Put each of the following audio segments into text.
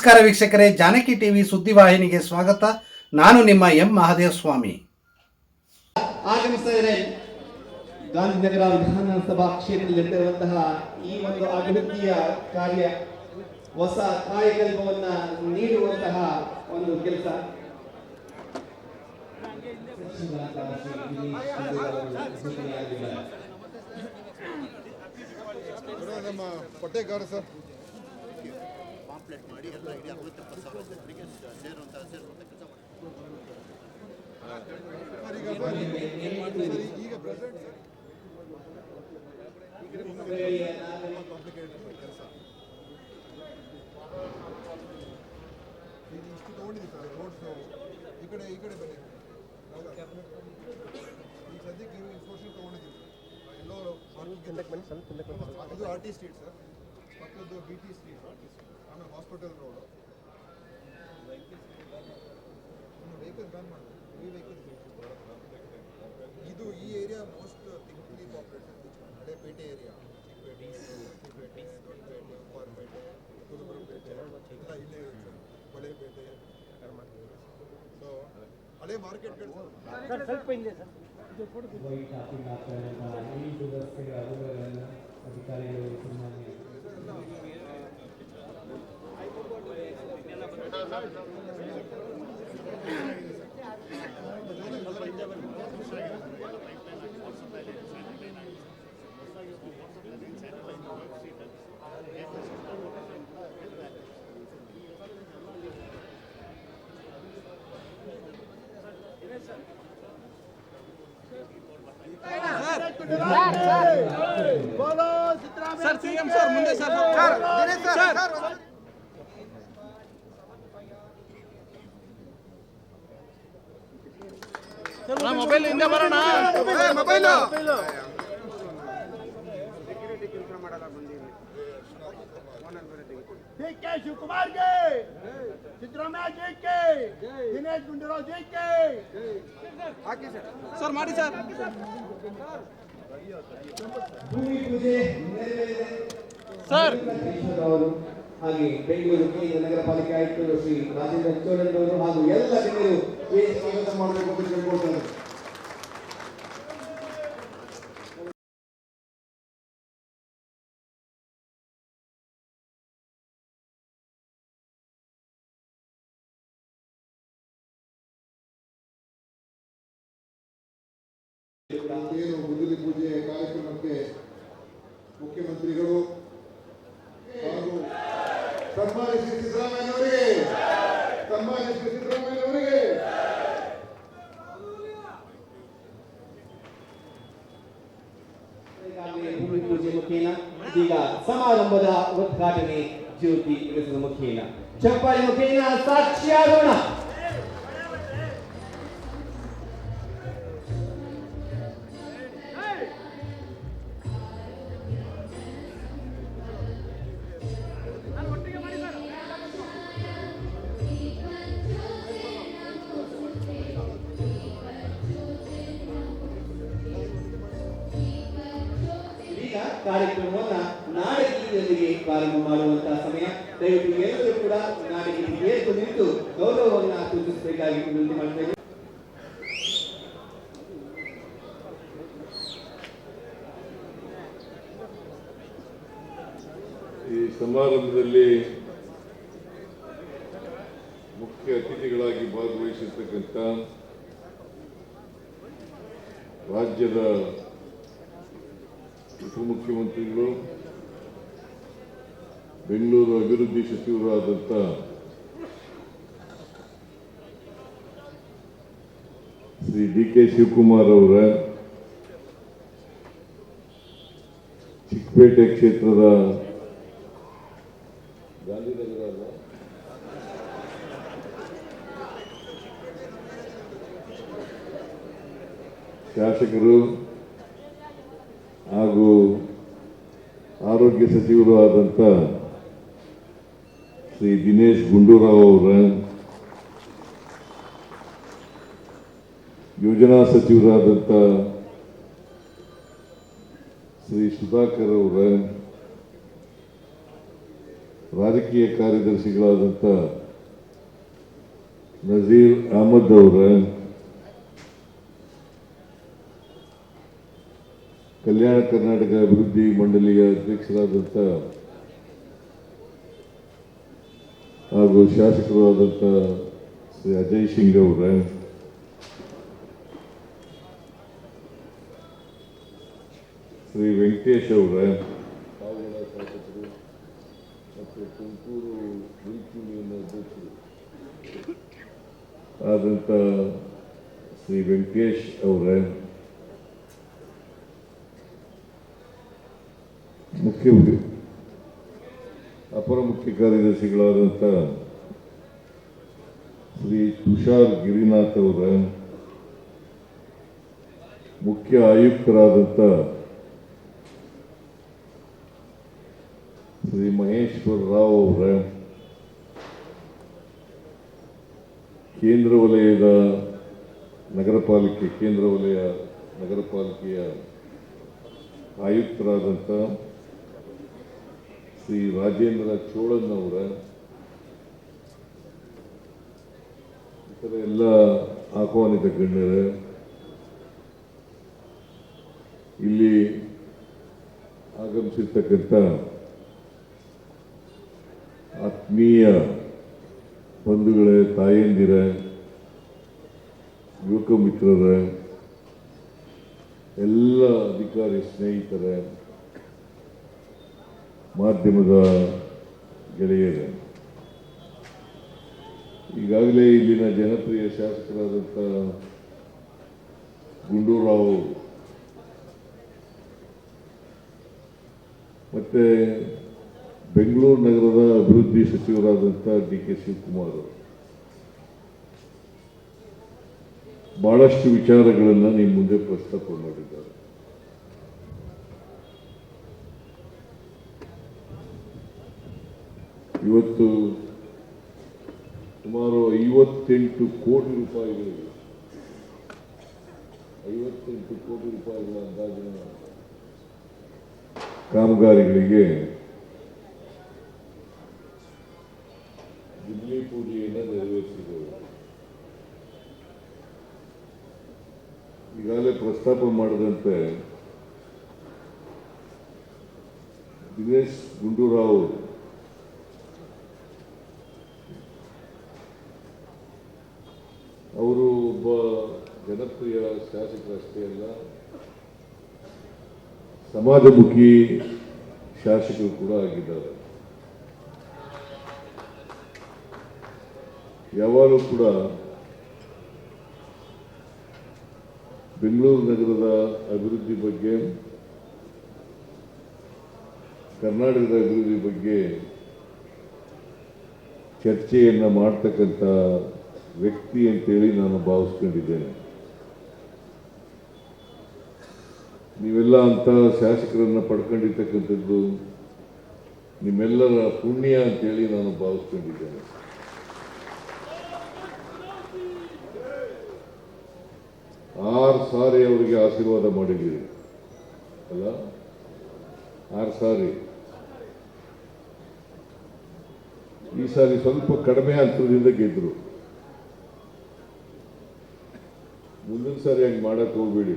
ನಮಸ್ಕಾರ ವೀಕ್ಷಕರೇ, ಜಾನಕಿ ಟಿವಿ ಸುದ್ದಿವಾಹಿನಿಗೆ ಸ್ವಾಗತ. ನಾನು ನಿಮ್ಮ ಎಂ ಮಹದೇವಸ್ವಾಮಿ. ಆಗಮಿಸ್ತಾ ಇದ್ದಾರೆ ಗಾಂಧಿನಗರ ವಿಧಾನಸಭಾ ಕ್ಷೇತ್ರದಲ್ಲಿ ನಡೆದಿರುವಂತಹ ಈ ಒಂದು ಅಭಿವೃದ್ಧಿಯ ಕಾರ್ಯ, ಹೊಸ ಕಾಯಕಲ್ಪವನ್ನ ನೀಡುವಂತಹ ಒಂದು ಕೆಲಸ. ನಮ್ಮ ಪಟ್ಟೇಗಾರ ಸರ್ ಪಾಂಪ್ಲೆಟ್ ಮಾಡಿ ಎಲ್ಲ ಇಡೀ 60,000 ಜನರಿಗೆ ಸೇರುವಂತಹ ಕೆಲಸ ಮಾಡಿ. ಈಗ ಪ್ರೆಸೆಂಟ್ ಕಾಂಪ್ಲಿಕೇಟೆಡ್ ಕೆಲಸ ಇಷ್ಟು ತಗೊಂಡಿದ್ದೀವಿ ಸರ್. ರೋಡ್ಸ್ ಈ ಕಡೆ ಬನ್ನಿ. ಈ ಸದ್ಯಕ್ಕೆ ಸೋಷಿಯಲ್ ತಗೊಂಡಿದ್ದೀವಿ. ಎಲ್ಲೋ ಇದು RT ಸ್ಟ್ರೀಟ್ ಸರ್, ಪಕ್ಕದ್ದು BT ಸ್ಟ್ರೀಟ್, ಆಮೇಲೆ ಹಾಸ್ಪಿಟಲ್ ರೋಡು. ವೆಹಿಕಲ್ ಬ್ಯಾನ್ ಮಾಡಬೇಕು. ಇದು ಈ ಏರಿಯಾ ಮೋಸ್ಟ್ ಥಿಕ್ಲಿ ಪಾಪ್ಯುಲೇಟೆಡ್. ಹಳೆ ಪೇಟೆ ಏರಿಯಾ, ಚಿಕ್ಕಪೇಟೆ, ದೊಡ್ಡಪೇಟೆ, ಉಪ್ಪಾರಪೇಟೆ, ಕುರುಬರಪೇಟೆ ಎಲ್ಲ ಇಲ್ಲೇ ಇರುತ್ತೆ. ಹೊಳೆಪೇಟೆ, ಸೊ ಹಳೆ ಮಾರ್ಕೆಟ್ಗಳು ಸ್ವಲ್ಪ ಇಲ್ಲ ಸರ್. ಅಧಿಕಾರಿಗಳು ಸರ್ ಸಿಎಂ ಸರ್ ಮುಂದೆ ಸರ್ ಮೊಬೈಲ್ ಹಿಂದೆ ಬರೋಣ. ಮೊಬೈಲ್ DK ಶಿವಕುಮಾರ್ ಗೆ, ಸಿದ್ದರಾಮಯ್ಯ ಜೈ ಕೆ, ದಿನೇಶ್ ಗುಂಡೂರಾವ್ ಜೈ ಕೆ. ಸರ್ ಮಾಡಿ ಸರ್. ಭೂಮಿ ಪೂಜೆ ನೆರವೇರಿದೆ ಸರ್ ಅವರು, ಹಾಗೆ ಬೆಂಗಳೂರು ಕೇಂದ್ರ ನಗರ ಪಾಲಿಕೆ ಆಯುಕ್ತರು ಶ್ರೀ ರಾಜೇಂದ್ರ ಚೋಳನ್ ಅವರು ಹಾಗೂ ಎಲ್ಲ ಗಣ್ಯರು ಸ್ವಾಗತ ಮಾಡಬೇಕು ಅಂತ ಕೇಳ್ಕೊಳ್ತಾರೆ. ಏನು ಗುದ್ದಲಿ ಪೂಜೆ ಕಾರ್ಯಕ್ರಮಕ್ಕೆ ಮುಖ್ಯಮಂತ್ರಿಗಳು ಹಾಗೂ ಸನ್ಮಾನ್ಯ ಶ್ರೀ ಸಿದ್ದರಾಮಯ್ಯನವರಿಗೆ ಭೂಮಿ ಪೂಜೆ ಮುಖೇನ ಇದೀಗ ಸಮಾರಂಭದ ಉದ್ಘಾಟನೆ ಜ್ಯೋತಿ ಇಳಿಸುವ ಮುಖೇನ ಚಪ್ಪಾಳೆ ಮುಖೇನ ಸಾಕ್ಷಿಯಾಗೋಣ. ಕಾರ್ಯಕ್ರಮವನ್ನ ನಾಡಗೀತೆಯೊಂದಿಗೆ ಪ್ರಾರಂಭ ಮಾಡುವಂತಹ ಸಮಯ. ದಯವಿಟ್ಟು ಎಲ್ಲರೂ ಕೂಡ ನಾಡಗೀತೆಗೆ ಏರ್ಪು ನಿಂತು ಗೌರವವನ್ನು ಸೂಚಿಸಬೇಕಾಗಿ ವಿನಂತಿ ಮಾಡ್ತೇವೆ. ಈ ಸಮಾರಂಭದಲ್ಲಿ ಮುಖ್ಯ ಅತಿಥಿಗಳಾಗಿ ಭಾಗವಹಿಸಿರ್ತಕ್ಕಂಥ ರಾಜ್ಯದ ಉಪಮುಖ್ಯಮಂತ್ರಿಗಳು, ಬೆಂಗಳೂರು ಅಭಿವೃದ್ಧಿ ಸಚಿವರಾದಂಥ ಶ್ರೀ DK ಶಿವಕುಮಾರ್ ಅವರ, ಚಿಕ್ಕಪೇಟೆ ಕ್ಷೇತ್ರದ ಗಾಂಧಿನಗರ ಶಾಸಕರು ಹಾಗೂ ಆರೋಗ್ಯ ಸಚಿವರು ಆದಂಥ ಶ್ರೀ ದಿನೇಶ್ ಗುಂಡೂರಾವ್ ಅವರ, ಯೋಜನಾ ಸಚಿವರಾದಂಥ ಶ್ರೀ ಸುಧಾಕರ್ ಅವರ, ರಾಜಕೀಯ ಕಾರ್ಯದರ್ಶಿಗಳಾದಂಥ ನಜೀರ್ ಅಹಮದ್ ಅವರ, ಕಲ್ಯಾಣ ಕರ್ನಾಟಕ ಅಭಿವೃದ್ಧಿ ಮಂಡಳಿಯ ಅಧ್ಯಕ್ಷರಾದಂಥ ಹಾಗೂ ಶಾಸಕರು ಆದಂಥ ಶ್ರೀ ಅಜಯ್ ಸಿಂಗ್ ಅವರ, ಶ್ರೀ ವೆಂಕಟೇಶ್ ಅವರ, ಪಾವಗಡ ಶಾಸಕರು ಮತ್ತು ತುಮಕೂರು ಮಿಲ್ಕ್ ಯೂನಿಯನ್ ಅಧ್ಯಕ್ಷರು ಆದಂಥ ಶ್ರೀ ವೆಂಕಟೇಶ್ ಅವರ, ಅಪರ ಮುಖ್ಯ ಕಾರ್ಯದರ್ಶಿಗಳಾದಂಥ ಶ್ರೀ ತುಷಾರ್ ಗಿರಿನಾಥ್ ಅವರ, ಮುಖ್ಯ ಆಯುಕ್ತರಾದಂಥ ಶ್ರೀ ಮಹೇಶ್ವರ ರಾವ್ ಅವರ, ಕೇಂದ್ರ ವಲಯದ ನಗರಪಾಲಿಕೆಯ ಆಯುಕ್ತರಾದಂಥ ಶ್ರೀ ರಾಜೇಂದ್ರ ಚೋಳನ್ ಅವರ, ಇತರ ಎಲ್ಲ ಆಹ್ವಾನಿತ ಗಣ್ಯರೇ, ಇಲ್ಲಿ ಆಗಮಿಸಿರ್ತಕ್ಕಂಥ ಆತ್ಮೀಯ ಬಂಧುಗಳೇ, ತಾಯಂದಿರ, ಯುವಕ ಮಿತ್ರರ, ಎಲ್ಲ ಅಧಿಕಾರಿ ಸ್ನೇಹಿತರೇ, ಮಾಧ್ಯಮದ ಗೆಳೆಯರೇ, ಈಗಾಗಲೇ ಇಲ್ಲಿನ ಜನಪ್ರಿಯ ಶಾಸಕರಾದಂಥ ಗುಂಡೂರಾವ್ ಮತ್ತೆ ಬೆಂಗಳೂರು ನಗರದ ಅಭಿವೃದ್ಧಿ ಸಚಿವರಾದಂಥ ಡಿ.ಕೆ. ಶಿವಕುಮಾರ್ ಬಹಳಷ್ಟು ವಿಚಾರಗಳನ್ನು ನಿಮ್ಮ ಮುಂದೆ ಪ್ರಸ್ತಾಪ ಮಾಡಿದ್ದಾರೆ. ಇವತ್ತು ಸುಮಾರು 58 ಕೋಟಿ ರೂಪಾಯಿಗಳಿಗೆ 58 ಕೋಟಿ ರೂಪಾಯಿಗಳ ಅಂದಾಜಿನ ಕಾಮಗಾರಿಗಳಿಗೆ ದಿಲ್ಲಿ ಪೂಜೆಯನ್ನು ನೆರವೇರಿಸಿದರು. ಈಗಾಗಲೇ ಪ್ರಸ್ತಾಪ ಮಾಡಿದಂತೆ ದಿನೇಶ್ ಗುಂಡೂರಾವ್ ಅವರು ಒಬ್ಬ ಜನಪ್ರಿಯ ಶಾಸಕರಷ್ಟೇ ಅಲ್ಲ, ಸಮಾಜಮುಖಿ ಶಾಸಕರು ಕೂಡ ಆಗಿದ್ದಾರೆ. ಯಾವಾಗಲೂ ಕೂಡ ಬೆಂಗಳೂರು ನಗರದ ಅಭಿವೃದ್ಧಿ ಬಗ್ಗೆ, ಕರ್ನಾಟಕದ ಅಭಿವೃದ್ಧಿ ಬಗ್ಗೆ ಚರ್ಚೆಯನ್ನು ಮಾಡ್ತಕ್ಕಂಥ ವ್ಯಕ್ತಿ ಅಂತೇಳಿ ನಾನು ಭಾವಿಸ್ಕೊಂಡಿದ್ದೇನೆ. ನೀವೆಲ್ಲ ಅಂತ ಶಾಸಕರನ್ನು ಪಡ್ಕೊಂಡಿರ್ತಕ್ಕಂಥದ್ದು ನಿಮ್ಮೆಲ್ಲರ ಪುಣ್ಯ ಅಂತೇಳಿ ನಾನು ಭಾವಿಸ್ಕೊಂಡಿದ್ದೇನೆ. 6 ಸಾರಿ ಅವರಿಗೆ ಆಶೀರ್ವಾದ ಮಾಡಿದ್ದೀರಿ ಅಲ್ಲ, 6 ಸಾರಿ. ಈ ಸಾರಿ ಸ್ವಲ್ಪ ಕಡಿಮೆ ಅಂತರದಿಂದ ಗೆದ್ರು. ಮುಂದಿನ ಸಾರಿ ಹಂಗೆ ಮಾಡಕ್ಕೆ ಹೋಗ್ಬೇಡಿ,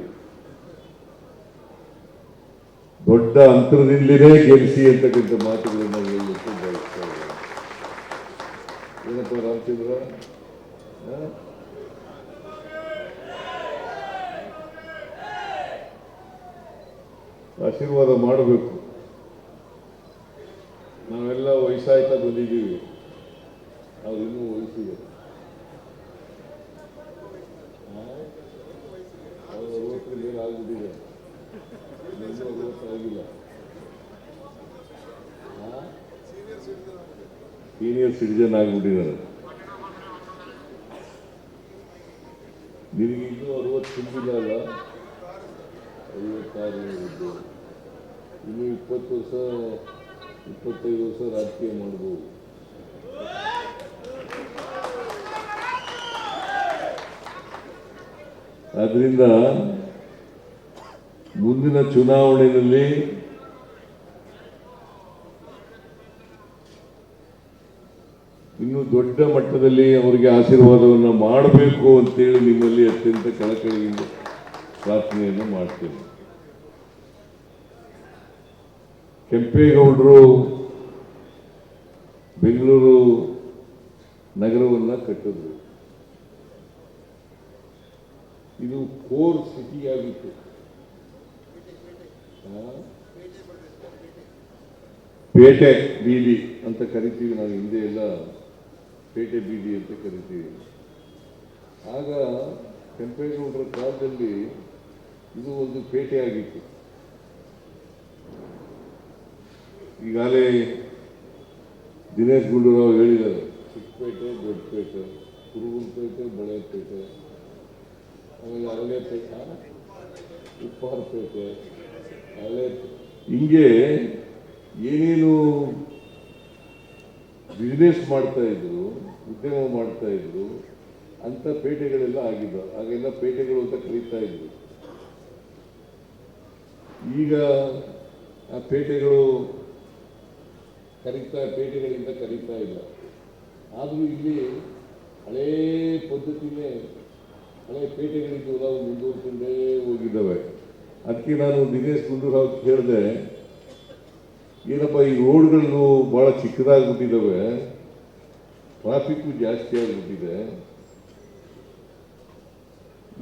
ದೊಡ್ಡ ಅಂತರದಿಂದಲೇ ಗೆಲ್ಲಿಸಿ ಅಂತಕ್ಕಂಥ ಮಾತುಗಳನ್ನು ಹೇಳಲಿಕ್ಕೆ ಬಯಸ್ತಾ ಇದ್ದಾರೆ. ಏನಪ್ಪ ರಾಮಚಂದ್ರ, ಆಶೀರ್ವಾದ ಮಾಡಬೇಕು. ನಾವೆಲ್ಲ ವಯಸ್ಸಾಯ್ತಾ ಬಂದಿದ್ದೀವಿ, ಅವ್ರು ಇನ್ನೂ ವಯಸ್ಸಿದೆ. ಅವ್ರು 60 ಮೇಲೆ ಆಗ್ಬಿಟ್ಟಿದೆ, ಇನ್ನೂ 60 ಆಗಿಲ್ಲ. ಸೀನಿಯರ್ ಸಿಟಿಜನ್ ಆಗಿಬಿಟ್ಟಿದ್ದಾರೆ. ನಿನಗೆ ಇನ್ನೂ 60 ತುಂಬಿಲ್ಲ ಅಲ್ಲ, 56 ಇದ್ದು ಇನ್ನು 20 ವರ್ಷ 25 ವರ್ಷ ರಾಜಕೀಯ ಮಾಡ್ಬೋದು. ಆದ್ರಿಂದ ಮುಂದಿನ ಚುನಾವಣೆಯಲ್ಲಿ ಇನ್ನೂ ದೊಡ್ಡ ಮಟ್ಟದಲ್ಲಿ ಅವರಿಗೆ ಆಶೀರ್ವಾದವನ್ನು ಮಾಡಬೇಕು ಅಂತೇಳಿ ನಿಮ್ಮಲ್ಲಿ ಅತ್ಯಂತ ಕಳಕಳಿಯಿಂದ ಪ್ರಾರ್ಥನೆಯನ್ನು ಮಾಡ್ತೇನೆ. ಕೆಂಪೇಗೌಡರು ಬೆಂಗಳೂರು ನಗರವನ್ನು ಕಟ್ಟಿದ್ರು. ಇದು ಕೋರ್ ಸಿಟಿ ಆಗಿತ್ತು. ಪೇಟೆ ಬೀದಿ ಅಂತ ಕರಿತೀವಿ ನಾವು, ಹಿಂದೆ ಎಲ್ಲ ಪೇಟೆ ಬೀದಿ ಅಂತ ಕರಿತೀವಿ. ಆಗ ಕೆಂಪೇಗೌಡರ ಕಾಲದಲ್ಲಿ ಇದು ಒಂದು ಪೇಟೆ ಆಗಿತ್ತು. ಈಗಾಗಲೇ ದಿನೇಶ್ ಗುಂಡೂರಾವ್ ಹೇಳಿದ್ದಾರೆ, ಚಿಕ್ಕಪೇಟೆ, ದೊಡ್ಡಪೇಟೆ, ಕುರುಗುಂಪೇಟೆ, ಬಳೆಪೇಟೆ, ಆಮೇಲೆ ಅರಳೆಪೇಟೆ, ಉಪ್ಪಾರಪೇಟೆ, ಹಿಂಗೆ ಏನೇನು ಬಿಸ್ನೆಸ್ ಮಾಡ್ತಾ ಇದ್ರು, ಉದ್ಯಮ ಮಾಡ್ತಾ ಇದ್ರು ಅಂತ ಪೇಟೆಗಳೆಲ್ಲ ಆಗಿದ್ದು. ಆಗೆಲ್ಲ ಪೇಟೆಗಳು ಅಂತ ಕರೀತಾ ಇದ್ರು. ಈಗ ಆ ಪೇಟೆಗಳು ಪೇಟೆಗಳಿಂದ ಕರೀತಾ ಇಲ್ಲ. ಆದರೂ ಇಲ್ಲಿ ಹಳೇ ಪದ್ಧತಿನೇ, ಹಳೆ ಪೇಟೆಗಳಿದ್ದು ನಾವು ಮುಂದುವರ್ಕೊಂಡೇ ಹೋಗಿದ್ದಾವೆ. ಅದಕ್ಕೆ ನಾನು ದಿನೇಶ್ ಗುಂಡೂರಾವ್ ಹೇಳಿದೆ, ಏನಪ್ಪ ಈ ರೋಡ್ಗಳು ಭಾಳ ಚಿಕ್ಕದಾಗ್ಬಿಟ್ಟಿದ್ದಾವೆ, ಟ್ರಾಫಿಕ್ಕು ಜಾಸ್ತಿ ಆಗಿಬಿಟ್ಟಿದೆ,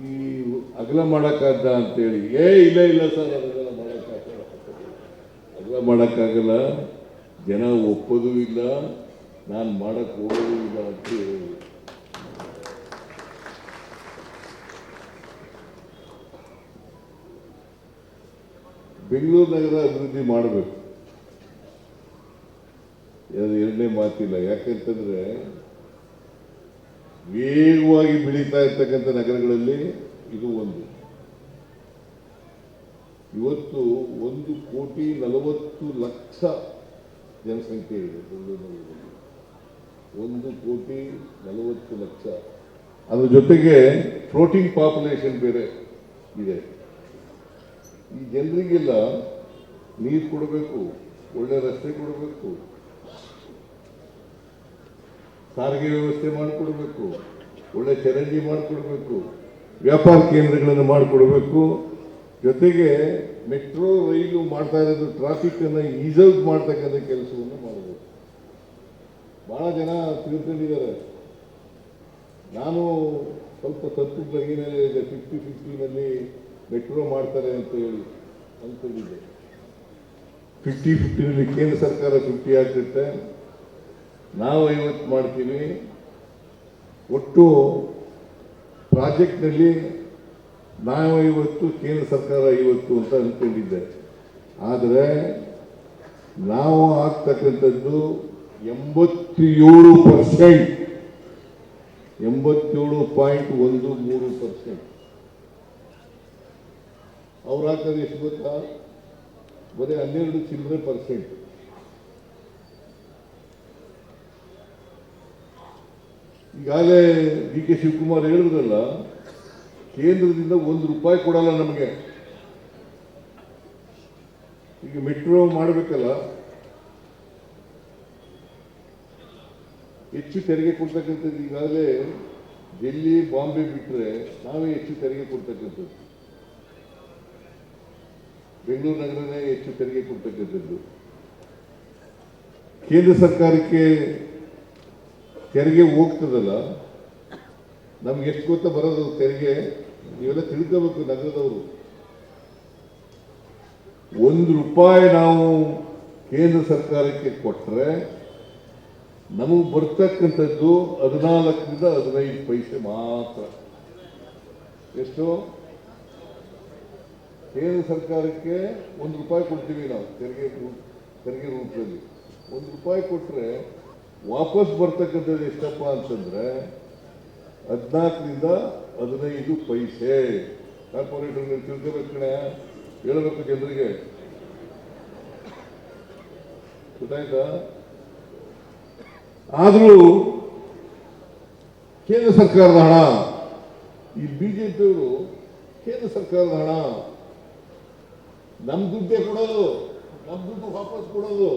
ಈ ಅಗಲ ಮಾಡೋಕ್ಕಾಗ್ದ ಅಂತೇಳಿ. ಇಲ್ಲ ಸರ್, ಅದೆಲ್ಲ ಮಾಡೋಕ್ಕಾಗಲ್ಲ, ಅಗಲ ಮಾಡೋಕ್ಕಾಗಲ್ಲ, ಜನ ಒಪ್ಪೋದು ಇಲ್ಲ, ನಾನು ಮಾಡಕ್ಕೆ ಹೋಗೋದು ಇಲ್ಲ ಅಂತ ಹೇಳಿ. ಬೆಂಗಳೂರು ನಗರ ಅಭಿವೃದ್ಧಿ ಮಾಡಬೇಕು, ಅದು ಎರಡನೇ ಮಾತಿಲ್ಲ. ಯಾಕೆಂತಂದ್ರೆ ವೇಗವಾಗಿ ಬೆಳೀತಾ ಇರ್ತಕ್ಕಂಥ ನಗರಗಳಲ್ಲಿ ಇದು ಒಂದು. ಇವತ್ತು 1,40,00,000 ಜನಸಂಖ್ಯೆ ಇದೆ ಬೆಂಗಳೂರು ನಗರದಲ್ಲಿ. 1,40,00,000. ಅದ್ರ ಜೊತೆಗೆ ಫ್ಲೋಟಿಂಗ್ ಪಾಪ್ಯುಲೇಷನ್ ಬೇರೆ ಇದೆ. ಈ ಜನರಿಗೆಲ್ಲ ನೀರು ಕೊಡಬೇಕು, ಒಳ್ಳೆ ರಸ್ತೆ ಕೊಡಬೇಕು, ಸಾರಿಗೆ ವ್ಯವಸ್ಥೆ ಮಾಡಿಕೊಡ್ಬೇಕು, ಒಳ್ಳೆ ಚರಂಡಿ ಮಾಡಿಕೊಡ್ಬೇಕು, ವ್ಯಾಪಾರ ಕೇಂದ್ರಗಳನ್ನು ಮಾಡಿಕೊಡ್ಬೇಕು. ಜೊತೆಗೆ ಮೆಟ್ರೋ ರೈಲು ಮಾಡ್ತಾ ಇರೋದು ಟ್ರಾಫಿಕ್ಕನ್ನು ಈಸೌಟ್ ಮಾಡ್ತಕ್ಕಂಥ ಕೆಲಸವನ್ನು ಮಾಡಬೇಕು. ಭಾಳ ಜನ ತಿಳ್ಕೊಂಡಿದ್ದಾರೆ. ನಾನು ಸ್ವಲ್ಪ ತಪ್ಪು ಬಗೆಯಲ್ಲಿ 50-50ನಲ್ಲಿ ಮೆಟ್ರೋ ಮಾಡ್ತಾರೆ ಅಂತ ಹೇಳಿ ಅಂದ್ಕೊಂಡಿದ್ದೆ. 50-50ನಲ್ಲಿ ಕೇಂದ್ರ ಸರ್ಕಾರ 50 ಆಗ್ತಿರುತ್ತೆ, ನಾವು 50 ಮಾಡ್ತೀವಿ. ಒಟ್ಟು ಪ್ರಾಜೆಕ್ಟ್ನಲ್ಲಿ ನಾವು 50, ಕೇಂದ್ರ ಸರ್ಕಾರ 50 ಅಂತ ಅಂದ್ಕೊಂಡಿದ್ದೆ. ಆದರೆ ನಾವು ಆಗ್ತಕ್ಕಂಥದ್ದು 87%, 87.13%. ಅವ್ರು ಹಾಕೋದು ಎಷ್ಟು ಗೊತ್ತಾ? ಬರೀ 12 ಚಿಲ್ಲರೆ %. ಈಗಾಗಲೇ ಡಿ.ಕೆ. ಶಿವಕುಮಾರ್ ಹೇಳಿದ್ರಲ್ಲ, ಕೇಂದ್ರದಿಂದ ₹1 ಕೊಡಲ್ಲ ನಮಗೆ. ಈಗ ಮೆಟ್ರೋ ಮಾಡಬೇಕಲ್ಲ, ಹೆಚ್ಚು ತೆರಿಗೆ ಕೊಡ್ತಕ್ಕಂಥದ್ದು. ಈಗಾಗಲೇ ಡೆಲ್ಲಿ, ಬಾಂಬೆ ಬಿಟ್ಟರೆ ನಾವೇ ಹೆಚ್ಚು ತೆರಿಗೆ ಕೊಡ್ತಕ್ಕಂಥದ್ದು. ಬೆಂಗಳೂರು ನಗರನೇ ಹೆಚ್ಚು ತೆರಿಗೆ ಕೊಡ್ತಕ್ಕಂಥದ್ದು. ಕೇಂದ್ರ ಸರ್ಕಾರಕ್ಕೆ ತೆರಿಗೆ ಹೋಗ್ತದಲ್ಲ, ನಮ್ಗೆ ಎಷ್ಟು ಗೊತ್ತಾ ಬರೋದು ತೆರಿಗೆ? ನೀವೆಲ್ಲ ತಿಳ್ಕೋಬೇಕು ನಗರದವರು. ₹1 ನಾವು ಕೇಂದ್ರ ಸರ್ಕಾರಕ್ಕೆ ಕೊಟ್ಟರೆ ನಮಗೆ ಬರ್ತಕ್ಕಂಥದ್ದು 14ರಿಂದ 15 ಪೈಸೆ ಮಾತ್ರ. ಎಷ್ಟು? ಕೇಂದ್ರ ಸರ್ಕಾರಕ್ಕೆ ₹1 ಕೊಡ್ತೀವಿ ನಾವು ತೆರಿಗೆ ರೂಪದಲ್ಲಿ. ₹1 ಕೊಟ್ಟರೆ ವಾಪಸ್ ಬರ್ತಕ್ಕಂಥದ್ದು ಎಷ್ಟಪ್ಪ ಅಂತಂದ್ರೆ 14ರಿಂದ 15 ಪೈಸೆ. ಕಾರ್ಪೊರೇಟರ್ ತಿಳ್ಕೋಬೇಕು ಕಣೆ, ಹೇಳಬೇಕು ಜನರಿಗೆ, ಗೊತ್ತಾಯ್ತಾ? ಆದರೂ ಕೇಂದ್ರ ಸರ್ಕಾರದ ಹಣ, ಈ ಬಿಜೆಪಿಯವರು ಕೇಂದ್ರ ಸರ್ಕಾರದ ಹಣ ನಮ್ಮ ದುಡ್ಡೇ ಕೊಡೋದು, ನಮ್ಮ ದುಡ್ಡು ವಾಪಸ್ ಕೊಡೋದು.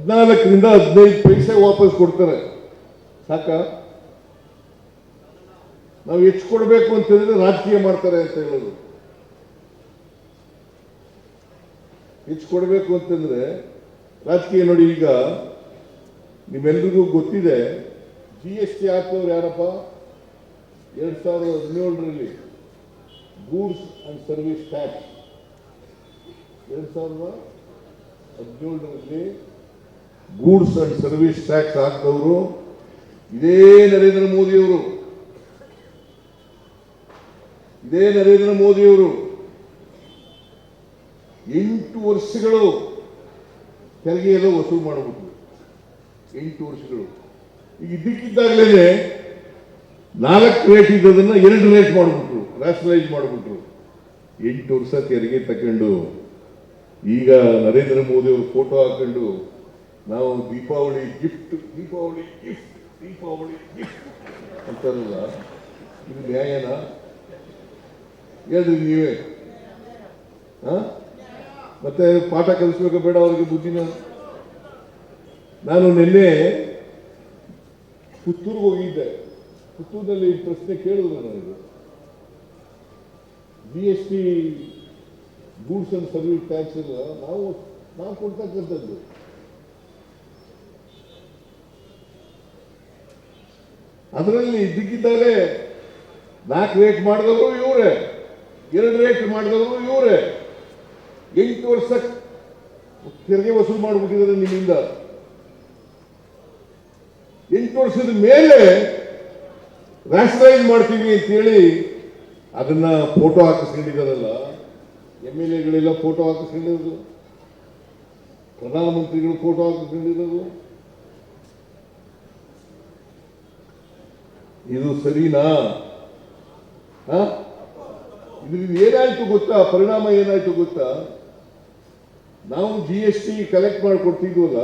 14ರಿಂದ 15 ಪೈಸೆ ವಾಪಸ್ ಕೊಡ್ತಾರೆ. ಸಾಕ? ನಾವು ಹೆಚ್ಚು ಕೊಡಬೇಕು ಅಂತ ಹೇಳಿದ್ರೆ ರಾಜಕೀಯ ಮಾಡ್ತಾರೆ ಅಂತ ಹೇಳೋದು. ಹೆಚ್ಚು ಕೊಡಬೇಕು ಅಂತಂದ್ರೆ ರಾಜಕೀಯ. ನೋಡಿ, ಈಗ ನಿಮ್ಮೆಲ್ರಿಗೂ ಗೊತ್ತಿದೆ, GST ಹಾಕಿದವ್ರು ಯಾರಪ್ಪ? 2017ರಲ್ಲಿ ಗೂಡ್ಸ್ ಅಂಡ್ ಸರ್ವಿಸ್ ಟ್ಯಾಕ್ಸ್. 2017ರಲ್ಲಿ ಗೂಡ್ಸ್ ಅಂಡ್ ಸರ್ವಿಸ್ ಟ್ಯಾಕ್ಸ್ ಹಾಕಿದವರು ಇದೇ ನರೇಂದ್ರ ಮೋದಿಯವರು. 8 ವರ್ಷಗಳು ತೆರಿಗೆ ಎಲ್ಲ ವಸೂಲು ಮಾಡಿಬಿಟ್ರು. 8 ವರ್ಷಗಳು. ಈಗ ಇದ್ದಕ್ಕಿದ್ದಾಗಲೇ 4 ರೇಟ್ ಇದ್ದದನ್ನ 2 ರೇಟ್ ಮಾಡಿಬಿಟ್ರು, ರ್ಯಾಷನಲೈಸ್ ಮಾಡಿಬಿಟ್ರು. 8 ವರ್ಷ ತೆರಿಗೆ ತಕೊಂಡು ಈಗ ನರೇಂದ್ರ ಮೋದಿ ಅವರು ಫೋಟೋ ಹಾಕೊಂಡು ನಾವು ದೀಪಾವಳಿ ಗಿಫ್ಟ್ ಅಂತಾರಲ್ಲ, ಇದು ನ್ಯಾಯನಾ? ಹೇಳ್ರಿ ನೀವೇ. ಮತ್ತೆ ಪಾಠ ಕಲಿಸ್ಬೇಕು ಬೇಡ ಅವ್ರಿಗೆ ಬುದ್ಧಿನ? ನಾನು ನಿನ್ನೆ ಪುತ್ತೂರಿಗೆ ಹೋಗಿದ್ದೆ. ಪುತ್ತೂರಿನಲ್ಲಿ ಪ್ರಶ್ನೆ ಕೇಳಿದ್ರು ನನಗೆ. GST goods and service tax ಎಲ್ಲ ನಾವು ಕೊಡ್ತಕ್ಕಂಥದ್ದು. ಅದರಲ್ಲಿ ಇದ್ದಕ್ಕಿದ್ದಾಗಲೇ 4 ರೇಟ್ ಮಾಡಿದವರು ಇವರೇ, 2 ರೇಟ್ ಮಾಡಿದವರು ಇವರೇ. 8 ವರ್ಷ ತೆರಿಗೆ ವಸೂಲು ಮಾಡಿಬಿಟ್ಟಿದ್ದಾರೆ ನಿಮ್ಮಿಂದ. 8 ವರ್ಷದ ಮೇಲೆ ರ್ಯಾಷನಲೈಸ್ ಮಾಡ್ತೀವಿ ಅಂತೇಳಿ ಅದನ್ನ ಫೋಟೋ ಹಾಕಿಸ್ಕೊಂಡಿದ್ದಾರಲ್ಲ, MLAಗಳೆಲ್ಲ ಫೋಟೋ ಹಾಕಿಸ್ಕೊಂಡಿರೋದು, ಪ್ರಧಾನಮಂತ್ರಿಗಳು ಫೋಟೋ ಹಾಕಿಸ್ಕೊಂಡಿರೋದು. ಇದು ಸರಿನಾ? ಇದರಿಂದ ಏನಾಯ್ತು ಗೊತ್ತಾ? ಪರಿಣಾಮ ಏನಾಯ್ತು ಗೊತ್ತಾ? ನಾವು GST ಕಲೆಕ್ಟ್ ಮಾಡಿಕೊಡ್ತಿದ್ವಲ್ಲ,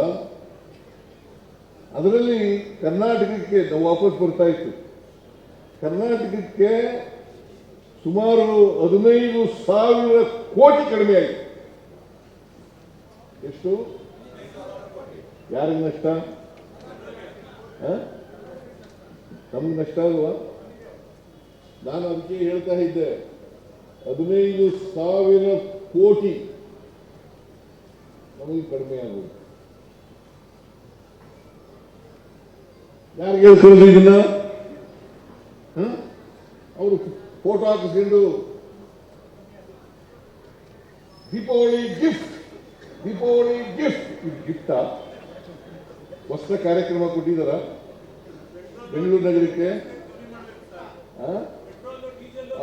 ಅದರಲ್ಲಿ ಕರ್ನಾಟಕಕ್ಕೆ ನಾವು ವಾಪಸ್ ಬರ್ತಾ ಇತ್ತು. ಕರ್ನಾಟಕಕ್ಕೆ ಸುಮಾರು 15,000 ಕೋಟಿ ಕಡಿಮೆ ಆಯಿತು. ಎಷ್ಟು? ಯಾರಿಗೆ ನಷ್ಟ? ನಮ್ಗೆ ನಷ್ಟ ಅಲ್ವಾ? ನಾನು ಅದಕ್ಕೆ ಹೇಳ್ತಾ ಇದ್ದೆ, 15,000 ಕೋಟಿ ನಮಗೆ ಕಡಿಮೆ ಆಗೋದು. ಯಾರಿಗೆ ಹೇಳ್ಕೊಳ್ಳೋದು ಇದನ್ನ? ಅವರು ಫೋಟೋ ಹಾಕಿಸ್ಕೊಂಡು ದೀಪಾವಳಿ ಗಿಫ್ಟ್ ಗಿಫ್ಟಾ? ಹೊಸ ಕಾರ್ಯಕ್ರಮ ಕೊಟ್ಟಿದ್ದಾರ ಬೆಂಗಳೂರು ನಗರಕ್ಕೆ?